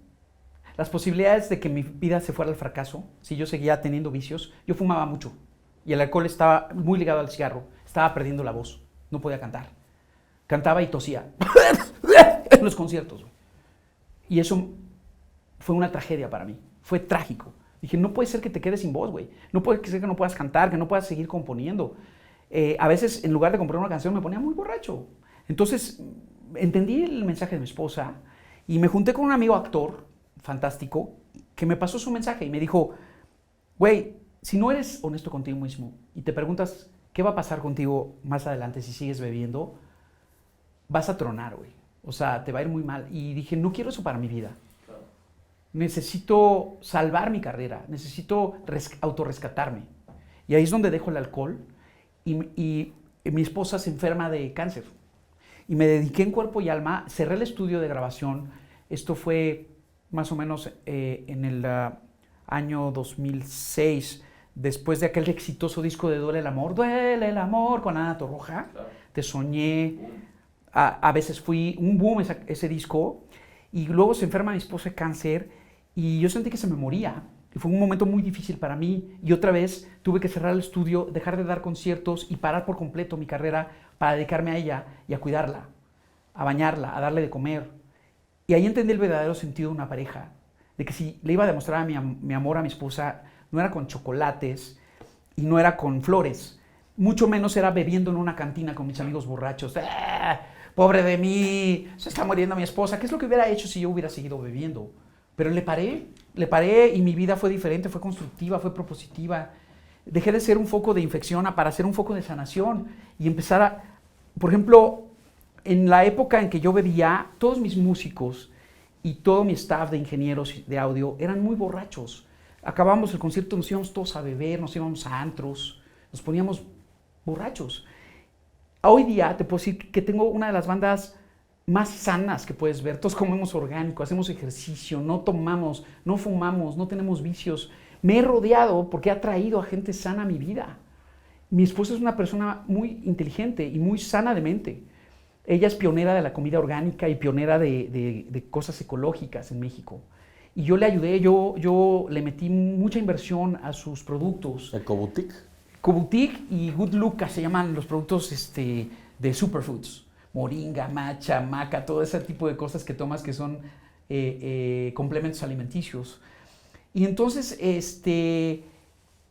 Las posibilidades de que mi vida se fuera al fracaso, si yo seguía teniendo vicios, yo fumaba mucho. Y el alcohol estaba muy ligado al cigarro. Estaba perdiendo la voz. No podía cantar. Cantaba y tosía. En los conciertos. Y eso fue una tragedia para mí. Fue trágico. Dije, no puede ser que te quedes sin voz, güey. No puede ser que no puedas cantar, que no puedas seguir componiendo. A veces, en lugar de comprar una canción, me ponía muy borracho. Entonces, entendí el mensaje de mi esposa y me junté con un amigo actor fantástico que me pasó su mensaje y me dijo, güey, si no eres honesto contigo mismo y te preguntas qué va a pasar contigo más adelante si sigues bebiendo, vas a tronar, güey. O sea, te va a ir muy mal. Y dije, no quiero eso para mi vida. Necesito salvar mi carrera, necesito autorrescatarme. Y ahí es donde dejo el alcohol y mi esposa se enferma de cáncer. Y me dediqué en cuerpo y alma, cerré el estudio de grabación. Esto fue más o menos en el año 2006, después de aquel exitoso disco de Duele el Amor con Ana Torroja. Claro. Te soñé, a veces fui un boom ese disco. Y luego se enferma mi esposa de cáncer y yo sentí que se me moría. Y fue un momento muy difícil para mí. Y otra vez tuve que cerrar el estudio, dejar de dar conciertos y parar por completo mi carrera para dedicarme a ella y a cuidarla, a bañarla, a darle de comer. Y ahí entendí el verdadero sentido de una pareja. De que si le iba a demostrar mi amor a mi esposa, no era con chocolates y no era con flores. Mucho menos era bebiendo en una cantina con mis amigos borrachos. ¡Ah! Pobre de mí, se está muriendo mi esposa. ¿Qué es lo que hubiera hecho si yo hubiera seguido bebiendo? Pero le paré y mi vida fue diferente, fue constructiva, fue propositiva. Dejé de ser un foco de infección para ser un foco de sanación y empezar por ejemplo, en la época en que yo bebía, todos mis músicos y todo mi staff de ingenieros de audio eran muy borrachos. Acabábamos el concierto, nos íbamos todos a beber, nos íbamos a antros, nos poníamos borrachos. Hoy día te puedo decir que tengo una de las bandas más sanas que puedes ver. Todos comemos orgánico, hacemos ejercicio, no tomamos, no fumamos, no tenemos vicios. Me he rodeado porque he atraído a gente sana a mi vida. Mi esposa es una persona muy inteligente y muy sana de mente. Ella es pionera de la comida orgánica y pionera de cosas ecológicas en México. Y yo le ayudé, yo le metí mucha inversión a sus productos. ¿Ecoboutique? Ecoboutique y Good Lucas se llaman los productos de superfoods. Moringa, matcha, maca, todo ese tipo de cosas que tomas que son complementos alimenticios. Y entonces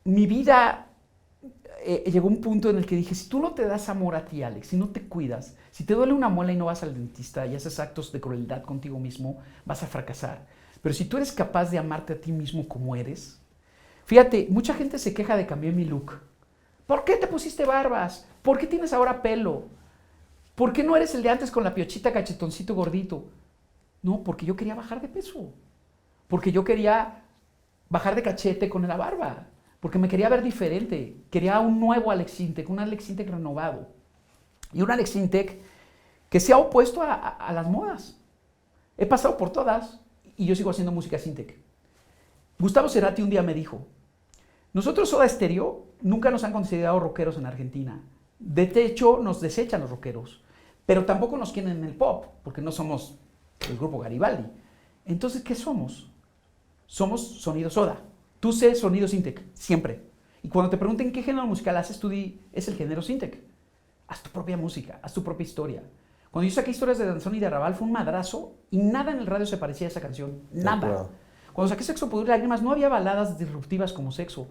mi vida llegó a un punto en el que dije, si tú no te das amor a ti, Alex, si no te cuidas, si te duele una muela y no vas al dentista y haces actos de crueldad contigo mismo, vas a fracasar. Pero si tú eres capaz de amarte a ti mismo como eres, fíjate, mucha gente se queja de cambiar mi look. ¿Por qué te pusiste barbas? ¿Por qué tienes ahora pelo? ¿Por qué no eres el de antes con la piochita, cachetoncito, gordito? No, porque yo quería bajar de peso. Porque yo quería bajar de cachete con la barba. Porque me quería ver diferente. Quería un nuevo Alex Sintek, un Alex Sintek renovado. Y un Alex Sintek que se ha opuesto a las modas. He pasado por todas y yo sigo haciendo música Sintek. Gustavo Cerati un día me dijo, nosotros Soda Stereo nunca nos han considerado rockeros en Argentina. De hecho, nos desechan los rockeros. Pero tampoco nos quieren en el pop, porque no somos el grupo Garibaldi. Entonces, ¿qué somos? Somos Sonido Soda. Tú sé Sonido Sintek, siempre. Y cuando te pregunten qué género musical haces, tú di, es el género Sintek. Haz tu propia música, haz tu propia historia. Cuando yo saqué Historias de Danzón y de Arrabal fue un madrazo y nada en el radio se parecía a esa canción. Nada. Cuando saqué Sexo, Pudor y Lágrimas no había baladas disruptivas como Sexo.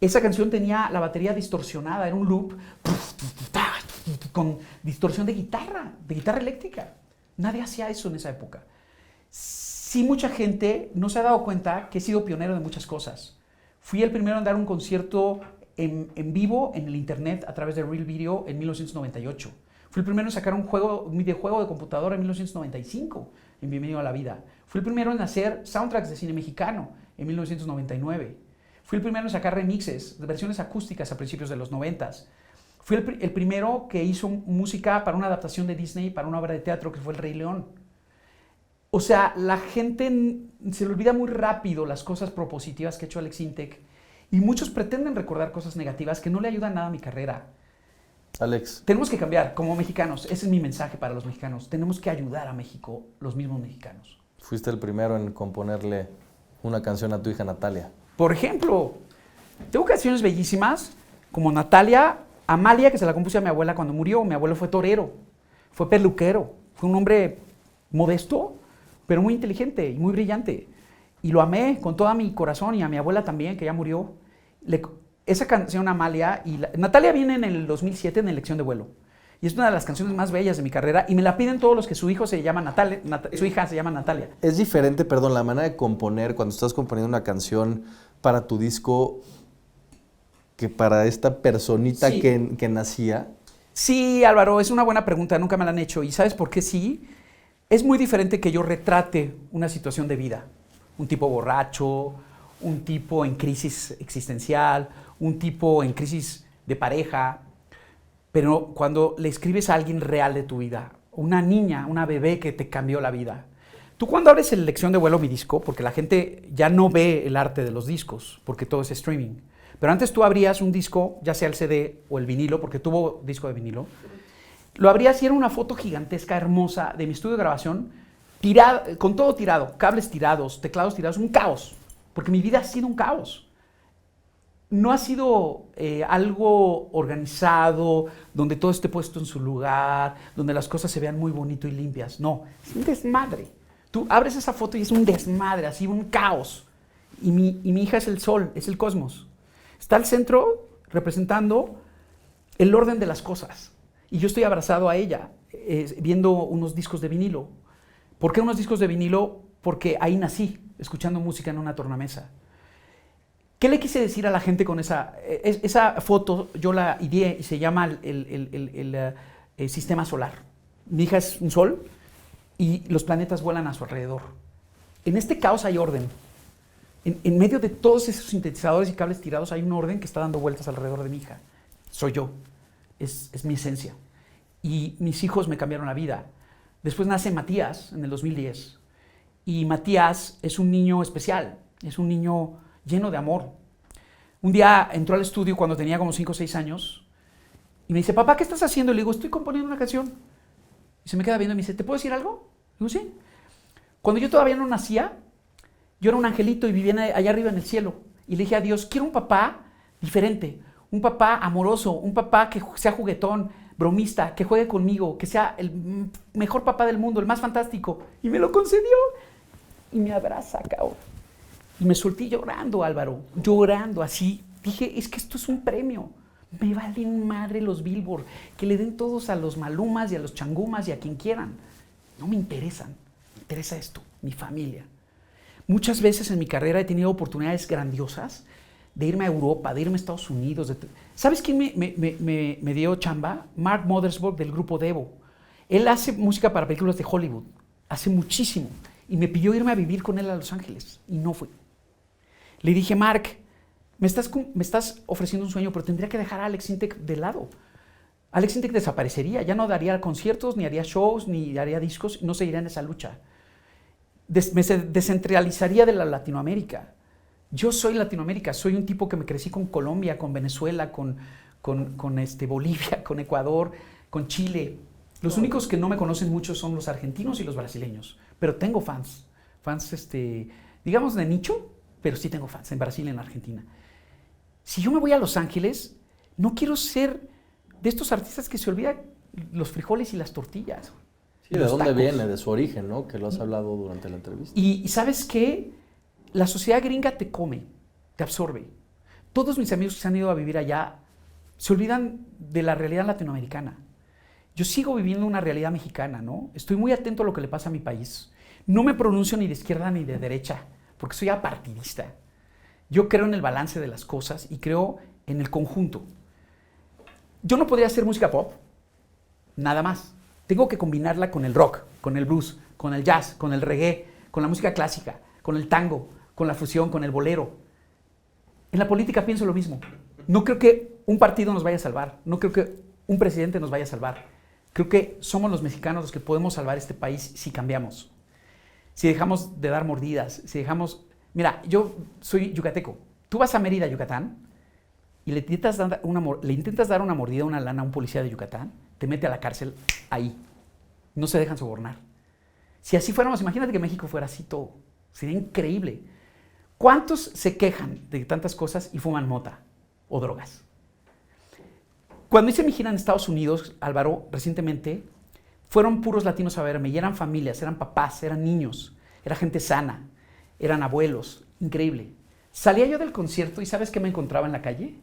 Esa canción tenía la batería distorsionada, era un loop con distorsión de guitarra eléctrica. Nadie hacía eso en esa época. Sí, mucha gente no se ha dado cuenta que he sido pionero de muchas cosas. Fui el primero en dar un concierto en vivo en el internet a través de Real Video en 1998. Fui el primero en sacar un videojuego de computadora en 1995, en Bienvenido a la Vida. Fui el primero en hacer soundtracks de cine mexicano en 1999. Fui el primero en sacar remixes, versiones acústicas a principios de los 90s. Fui el primero que hizo música para una adaptación de Disney, para una obra de teatro que fue El Rey León. O sea, la gente se le olvida muy rápido las cosas propositivas que ha hecho Alex Sintek y muchos pretenden recordar cosas negativas que no le ayudan nada a mi carrera. Alex. Tenemos que cambiar como mexicanos. Ese es mi mensaje para los mexicanos. Tenemos que ayudar a México, los mismos mexicanos. Fuiste el primero en componerle una canción a tu hija Natalia. Por ejemplo, tengo canciones bellísimas como Natalia, Amalia, que se la compuse a mi abuela cuando murió. Mi abuelo fue torero, fue peluquero, fue un hombre modesto, pero muy inteligente y muy brillante. Y lo amé con todo mi corazón y a mi abuela también, que ya murió. Esa canción Amalia, Natalia viene en el 2007 en Elección de Vuelo. Y es una de las canciones más bellas de mi carrera y me la piden todos los que su hija se llama Natalia. Es diferente, perdón, la manera de componer cuando estás componiendo una canción para tu disco que para esta personita sí. que nacía. Sí, Álvaro, es una buena pregunta, nunca me la han hecho. ¿Y sabes por qué sí? Es muy diferente que yo retrate una situación de vida. Un tipo borracho, un tipo en crisis existencial, un tipo en crisis de pareja. Pero cuando le escribes a alguien real de tu vida, una niña, una bebé que te cambió la vida. Tú cuando abres Elección de Vuelo, mi disco, porque la gente ya no ve el arte de los discos, porque todo es streaming. Pero antes tú abrías un disco, ya sea el CD o el vinilo, porque tuvo disco de vinilo, lo abrías y era una foto gigantesca, hermosa, de mi estudio de grabación, con todo tirado, cables tirados, teclados tirados, un caos, porque mi vida ha sido un caos. No ha sido algo organizado, donde todo esté puesto en su lugar, donde las cosas se vean muy bonito y limpias. No, es un desmadre. Tú abres esa foto y es un desmadre, así un caos. Y mi hija es el sol, es el cosmos. Está al centro representando el orden de las cosas. Y yo estoy abrazado a ella, viendo unos discos de vinilo. ¿Por qué unos discos de vinilo? Porque ahí nací, escuchando música en una tornamesa. ¿Qué le quise decir a la gente con esa foto? Yo la ideé y se llama sistema solar. Mi hija es un sol y los planetas vuelan a su alrededor. En este caos hay orden. En medio de todos esos sintetizadores y cables tirados hay un orden que está dando vueltas alrededor de mi hija. Soy yo. Es mi esencia. Y mis hijos me cambiaron la vida. Después nace Matías en el 2010. Y Matías es un niño especial. Es un niño lleno de amor. Un día entró al estudio cuando tenía como 5 o 6 años y me dice, papá, ¿qué estás haciendo? Le digo, estoy componiendo una canción. Y se me queda viendo y me dice, ¿te puedo decir algo? Le digo, sí. Cuando yo todavía no nacía, yo era un angelito y vivía allá arriba en el cielo. Y le dije a Dios, quiero un papá diferente, un papá amoroso, un papá que sea juguetón, bromista, que juegue conmigo, que sea el mejor papá del mundo, el más fantástico. Y me lo concedió. Y me abraza, cabrón. Y me solté llorando, Álvaro, llorando así. Dije, es que esto es un premio. Me valen madre los Billboard. Que le den todos a los Malumas y a los Changumas y a quien quieran. No me interesan. Me interesa esto, mi familia. Muchas veces en mi carrera he tenido oportunidades grandiosas de irme a Europa, de irme a Estados Unidos. ¿Sabes quién me dio chamba? Mark Mothersbaugh del grupo Devo. Él hace música para películas de Hollywood. Hace muchísimo. Y me pidió irme a vivir con él a Los Ángeles. Y no fui. Le dije, Mark, me estás ofreciendo un sueño, pero tendría que dejar a Alex Intec de lado. Alex Intec desaparecería, ya no daría conciertos, ni haría shows, ni haría discos, no seguiría en esa lucha. Me descentralizaría de la Latinoamérica. Yo soy Latinoamérica, soy un tipo que me crecí con Colombia, con Venezuela, con Bolivia, con Ecuador, con Chile. Los únicos que no me conocen mucho son los argentinos y los brasileños, pero tengo fans, digamos de nicho, pero sí tengo fans en Brasil y en Argentina. Si yo me voy a Los Ángeles, no quiero ser de estos artistas que se olvidan los frijoles y las tortillas. Sí, ¿de dónde viene? De su origen, ¿no? Que lo has hablado durante la entrevista. Y ¿sabes qué? La sociedad gringa te come, te absorbe. Todos mis amigos que se han ido a vivir allá se olvidan de la realidad latinoamericana. Yo sigo viviendo una realidad mexicana, ¿no? Estoy muy atento a lo que le pasa a mi país. No me pronuncio ni de izquierda ni de derecha, porque soy apartidista. Yo creo en el balance de las cosas y creo en el conjunto. Yo no podría hacer música pop, nada más. Tengo que combinarla con el rock, con el blues, con el jazz, con el reggae, con la música clásica, con el tango, con la fusión, con el bolero. En la política pienso lo mismo. No creo que un partido nos vaya a salvar, no creo que un presidente nos vaya a salvar. Creo que somos los mexicanos los que podemos salvar este país si cambiamos. Si dejamos de dar mordidas, si dejamos... Mira, yo soy yucateco. Tú vas a Mérida, Yucatán, y le intentas dar una mordida, una lana a un policía de Yucatán, te mete a la cárcel ahí. No se dejan sobornar. Si así fuéramos, imagínate que México fuera así todo. Sería increíble. ¿Cuántos se quejan de tantas cosas y fuman mota o drogas? Cuando hice mi gira en Estados Unidos, Álvaro, recientemente, fueron puros latinos a verme y eran familias, eran papás, eran niños, era gente sana, eran abuelos, increíble. Salía yo del concierto y ¿sabes qué me encontraba en la calle?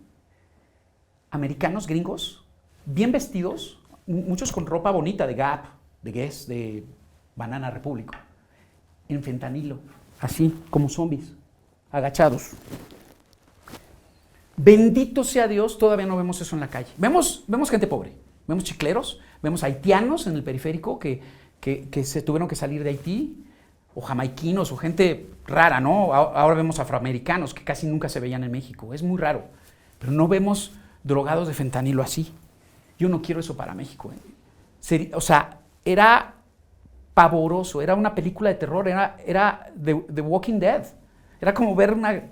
Americanos, gringos, bien vestidos, muchos con ropa bonita de Gap, de Guess, de Banana Republic, en fentanilo, así como zombies, agachados. Bendito sea Dios, todavía no vemos eso en la calle. Vemos gente pobre, vemos chicleros, vemos haitianos en el periférico que se tuvieron que salir de Haití, o jamaiquinos, o gente rara, ¿no? Ahora vemos afroamericanos que casi nunca se veían en México, es muy raro, pero no vemos drogados de fentanilo así. Yo no quiero eso para México. O sea, era pavoroso, era una película de terror, era The Walking Dead, era como ver una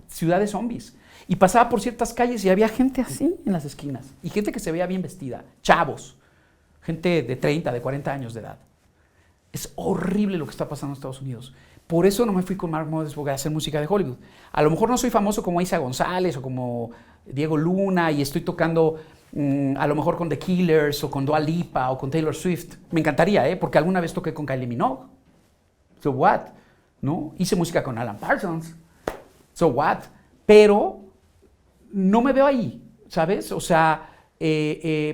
ciudad de zombies. Y pasaba por ciertas calles y había gente así en las esquinas. Y gente que se veía bien vestida. Chavos. Gente de 30, de 40 años de edad. Es horrible lo que está pasando en Estados Unidos. Por eso no me fui con Mark Mothersbaugh a hacer música de Hollywood. A lo mejor no soy famoso como Isa González o como Diego Luna y estoy tocando a lo mejor con The Killers o con Dua Lipa o con Taylor Swift. Me encantaría, porque alguna vez toqué con Kylie Minogue. So what? ¿No? Hice música con Alan Parsons. So what? Pero no me veo ahí, ¿sabes? O sea,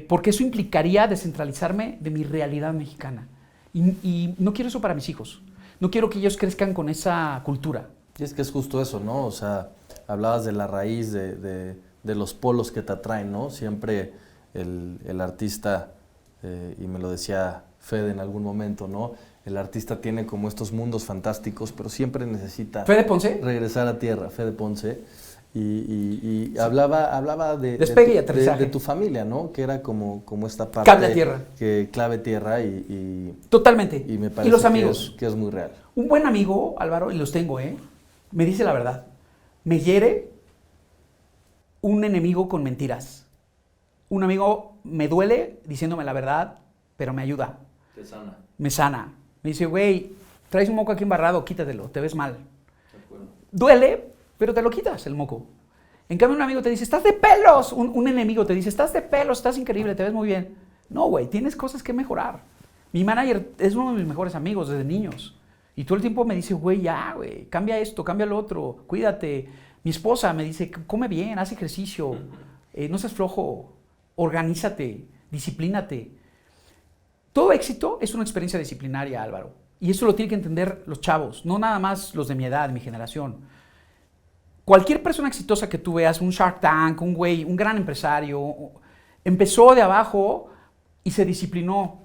porque eso implicaría descentralizarme de mi realidad mexicana. Y no quiero eso para mis hijos. No quiero que ellos crezcan con esa cultura. Y es que es justo eso, ¿no? O sea, hablabas de la raíz de los polos que te atraen, ¿no? Siempre el artista y me lo decía Fede en algún momento, ¿no? El artista tiene como estos mundos fantásticos, pero siempre necesita ¿Fede Ponce? regresar a tierra, Fede Ponce. Y hablaba Despegue y aterrizaje. de tu familia, ¿no? Que era como esta parte... Cable a tierra. Clave tierra y Totalmente. Y me parece los amigos. que es muy real. Un buen amigo, Álvaro, y los tengo, me dice la verdad. Me hiere un enemigo con mentiras. Un amigo me duele diciéndome la verdad, pero me ayuda. Te sana. Me sana. Me dice, güey, traes un moco aquí embarrado, quítatelo, te ves mal. De acuerdo. Duele, pero te lo quitas el moco. En cambio, un amigo te dice, estás de pelos. Un enemigo te dice, estás de pelos, estás increíble, te ves muy bien. No, güey, tienes cosas que mejorar. Mi manager es uno de mis mejores amigos desde niños. Y todo el tiempo me dice, güey, ya, güey, cambia esto, cambia lo otro, cuídate. Mi esposa me dice, come bien, haz ejercicio, no seas flojo, organízate, disciplínate. Todo éxito es una experiencia disciplinaria, Álvaro. Y eso lo tienen que entender los chavos, no nada más los de mi edad, mi generación. Cualquier persona exitosa que tú veas, un Shark Tank, un güey, un gran empresario, empezó de abajo y se disciplinó.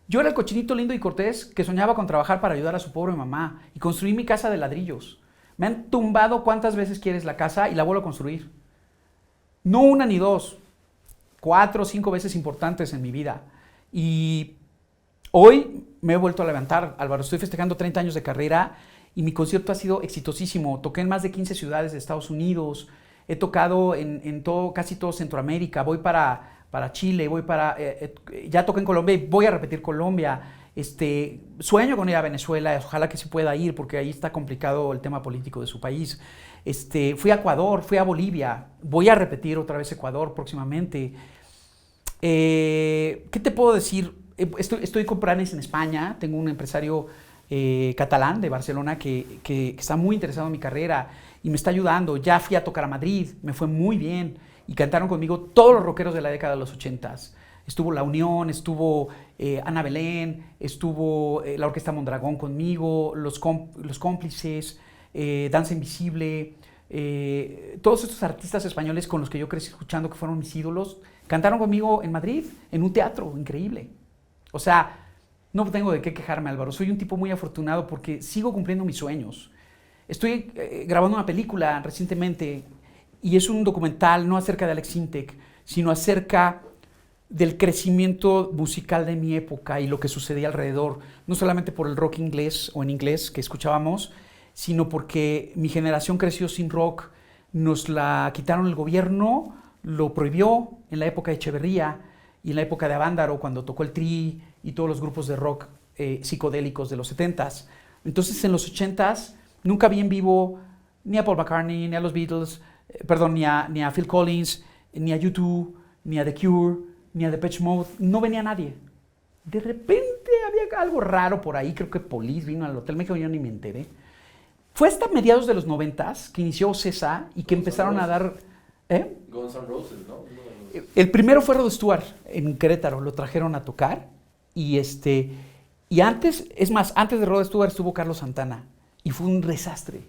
Yo era el cochinito lindo y cortés que soñaba con trabajar para ayudar a su pobre mamá y construí mi casa de ladrillos. Me han tumbado cuántas veces quieres la casa y la vuelvo a construir. No una ni dos, 4 o 5 veces importantes en mi vida. Y hoy me he vuelto a levantar, Álvaro. Estoy festejando 30 años de carrera y mi concierto ha sido exitosísimo. Toqué en más de 15 ciudades de Estados Unidos. He tocado en casi todo Centroamérica. Voy para Chile, ya toqué en Colombia y voy a repetir Colombia. Sueño con ir a Venezuela, ojalá que se pueda ir porque ahí está complicado el tema político de su país. Fui a Ecuador, fui a Bolivia, voy a repetir otra vez Ecuador próximamente. ¿Qué te puedo decir? Estoy con planes en España, tengo un empresario catalán de Barcelona que está muy interesado en mi carrera y me está ayudando. Ya fui a tocar a Madrid, me fue muy bien y cantaron conmigo todos los rockeros de la década de los 80s. Estuvo La Unión, estuvo Ana Belén, estuvo la Orquesta Mondragón conmigo, los Cómplices, Danza Invisible, todos estos artistas españoles con los que yo crecí escuchando, que fueron mis ídolos, cantaron conmigo en Madrid, en un teatro increíble. O sea, no tengo de qué quejarme, Álvaro. Soy un tipo muy afortunado porque sigo cumpliendo mis sueños. Estoy grabando una película recientemente y es un documental no acerca de Alex Sintek, sino acerca del crecimiento musical de mi época y lo que sucedía alrededor, no solamente por el rock inglés o en inglés que escuchábamos, sino porque mi generación creció sin rock, nos la quitaron el gobierno, lo prohibió en la época de Echeverría y en la época de Avándaro, cuando tocó el Tri y todos los grupos de rock psicodélicos de los 70s. Entonces en los 80s nunca vi en vivo ni a Paul McCartney, ni a los Beatles, ni a Phil Collins, ni a U2, ni a The Cure, ni a Depeche Mode, no venía nadie. De repente había algo raro por ahí, creo que Police vino al Hotel México, yo ni me enteré. Fue hasta mediados de los 90s que inició Ocesa y que empezaron a dar... Guns N' Roses, ¿no? El primero fue Rod Stewart en Querétaro, lo trajeron a tocar y antes, es más, antes de Rod Stewart estuvo Carlos Santana y fue un desastre.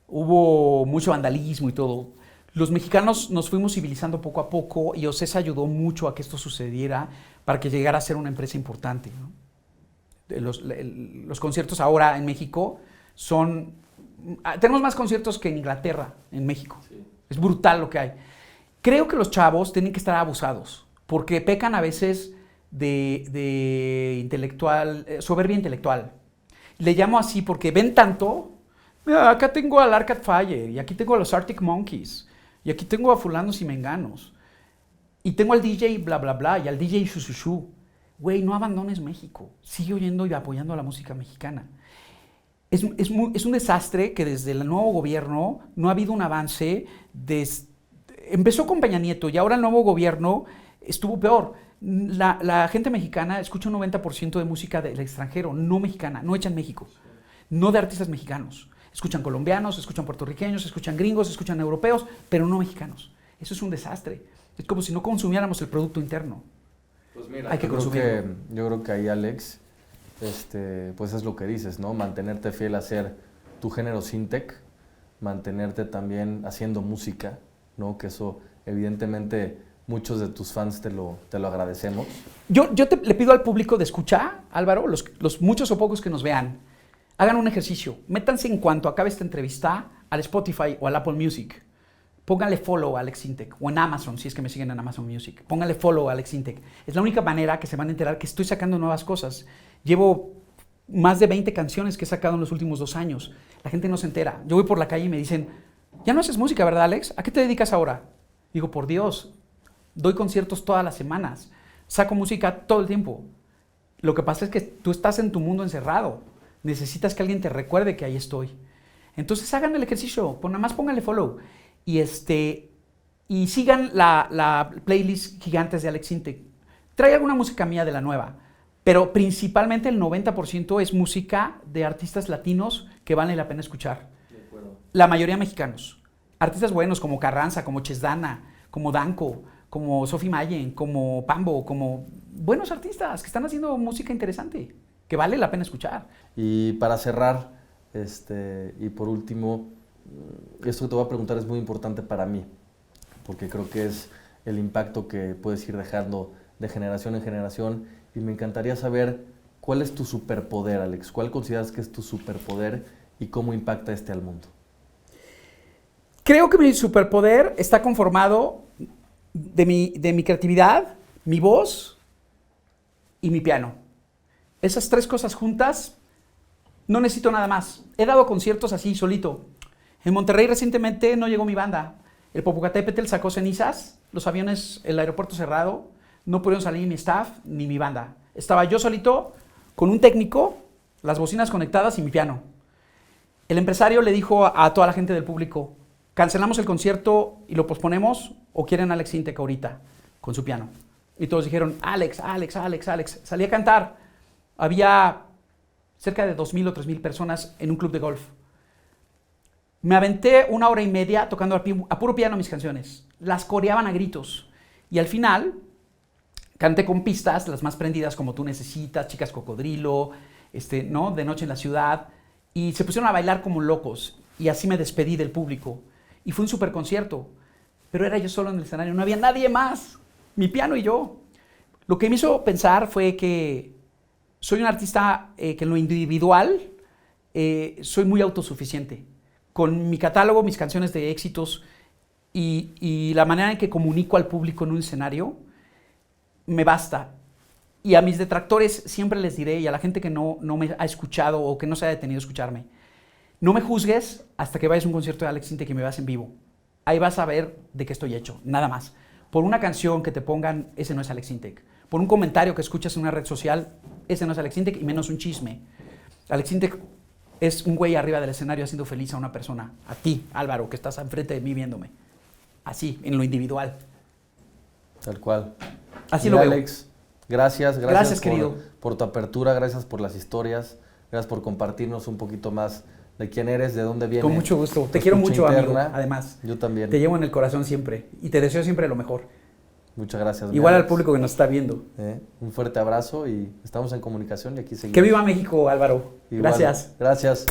Hubo mucho vandalismo y todo. Los mexicanos nos fuimos civilizando poco a poco y Ocesa ayudó mucho a que esto sucediera para que llegara a ser una empresa importante, ¿no? Los conciertos ahora en México tenemos más conciertos que en Inglaterra, en México. Sí. Es brutal lo que hay. Creo que los chavos tienen que estar abusados porque pecan a veces de intelectual, soberbia intelectual. Le llamo así porque ven tanto. Mira, acá tengo al Arcade Fire y aquí tengo a los Arctic Monkeys. Y aquí tengo a fulanos y menganos. Y tengo al DJ bla bla bla y al DJ Shushushu. Güey, no abandones México. Sigue oyendo y apoyando a la música mexicana. Es un desastre que desde el nuevo gobierno no ha habido un avance. Empezó con Peña Nieto y ahora el nuevo gobierno estuvo peor. La gente mexicana escucha un 90% de música del extranjero, no mexicana, no hecha en México. No de artistas mexicanos. Escuchan colombianos, escuchan puertorriqueños, escuchan gringos, escuchan europeos, pero no mexicanos. Eso es un desastre. Es como si no consumiéramos el producto interno. Pues mira, hay que consumirlo. Yo creo que ahí, Alex, pues es lo que dices, ¿no? Mantenerte fiel a ser tu género Sintek, mantenerte también haciendo música, ¿no? Que eso evidentemente muchos de tus fans te lo agradecemos. Le pido al público de escuchar, Álvaro, los muchos o pocos que nos vean, hagan un ejercicio. Métanse en cuanto acabe esta entrevista al Spotify o al Apple Music. Pónganle follow a Alex Intec o en Amazon, si es que me siguen en Amazon Music. Pónganle follow a Alex Intec. Es la única manera que se van a enterar que estoy sacando nuevas cosas. Llevo más de 20 canciones que he sacado en los últimos 2 años. La gente no se entera. Yo voy por la calle y me dicen, ya no haces música, ¿verdad, Alex? ¿A qué te dedicas ahora? Digo, por Dios, doy conciertos todas las semanas. Saco música todo el tiempo. Lo que pasa es que tú estás en tu mundo encerrado. Necesitas que alguien te recuerde que ahí estoy. Entonces hagan el ejercicio. Nada más pónganle follow. Y sigan la playlist Gigantes de Alex Intec. Trae alguna música mía de la nueva, pero principalmente el 90% es música de artistas latinos que vale la pena escuchar. De acuerdo. La mayoría mexicanos. Artistas buenos como Carranza, como Chesdana, como Danco, como Sophie Mayen, como Pambo, como buenos artistas que están haciendo música interesante, que vale la pena escuchar. Y para cerrar, y por último, esto que te voy a preguntar es muy importante para mí, porque creo que es el impacto que puedes ir dejando de generación en generación, y me encantaría saber cuál es tu superpoder, Alex. ¿Cuál consideras que es tu superpoder y cómo impacta al mundo? Creo que mi superpoder está conformado de mi creatividad, mi voz y mi piano. Esas 3 cosas juntas, no necesito nada más. He dado conciertos así, solito. En Monterrey recientemente no llegó mi banda. El Popocatépetl sacó cenizas, los aviones, el aeropuerto cerrado, no pudieron salir ni mi staff ni mi banda. Estaba yo solito con un técnico, las bocinas conectadas y mi piano. El empresario le dijo a toda la gente del público, ¿cancelamos el concierto y lo posponemos o quieren a Alex Intec ahorita con su piano? Y todos dijeron, Alex. Salí a cantar. Había cerca de 2,000 o 3,000 personas en un club de golf. Me aventé 1 hora y media tocando a puro piano mis canciones. Las coreaban a gritos. Y al final, canté con pistas, las más prendidas como Tú Necesitas, Chicas Cocodrilo, ¿no? De Noche en la Ciudad. Y se pusieron a bailar como locos. Y así me despedí del público. Y fue un super concierto. Pero era yo solo en el escenario, no había nadie más. Mi piano y yo. Lo que me hizo pensar fue que soy un artista que en lo individual soy muy autosuficiente. Con mi catálogo, mis canciones de éxitos y la manera en que comunico al público en un escenario, me basta. Y a mis detractores siempre les diré, y a la gente que no me ha escuchado o que no se ha detenido a escucharme, no me juzgues hasta que vayas a un concierto de Alex Intec y me veas en vivo. Ahí vas a ver de qué estoy hecho, nada más. Por una canción que te pongan, ese no es Alex Intec. Por un comentario que escuchas en una red social, ese no es Alex Intec y menos un chisme. Alex Intec es un güey arriba del escenario haciendo feliz a una persona. A ti, Álvaro, que estás enfrente de mí viéndome. Así, en lo individual. Tal cual. Así lo veo. Alex, gracias querido. por tu apertura, gracias por las historias, gracias por compartirnos un poquito más de quién eres, de dónde vienes. Con mucho gusto. Te quiero mucho, amigo, además. Yo también. Te llevo en el corazón siempre y te deseo siempre lo mejor. Muchas gracias. Igual al público que nos está viendo. Un fuerte abrazo y estamos en comunicación y aquí seguimos. Que viva México, Álvaro. Igual. Gracias. Gracias.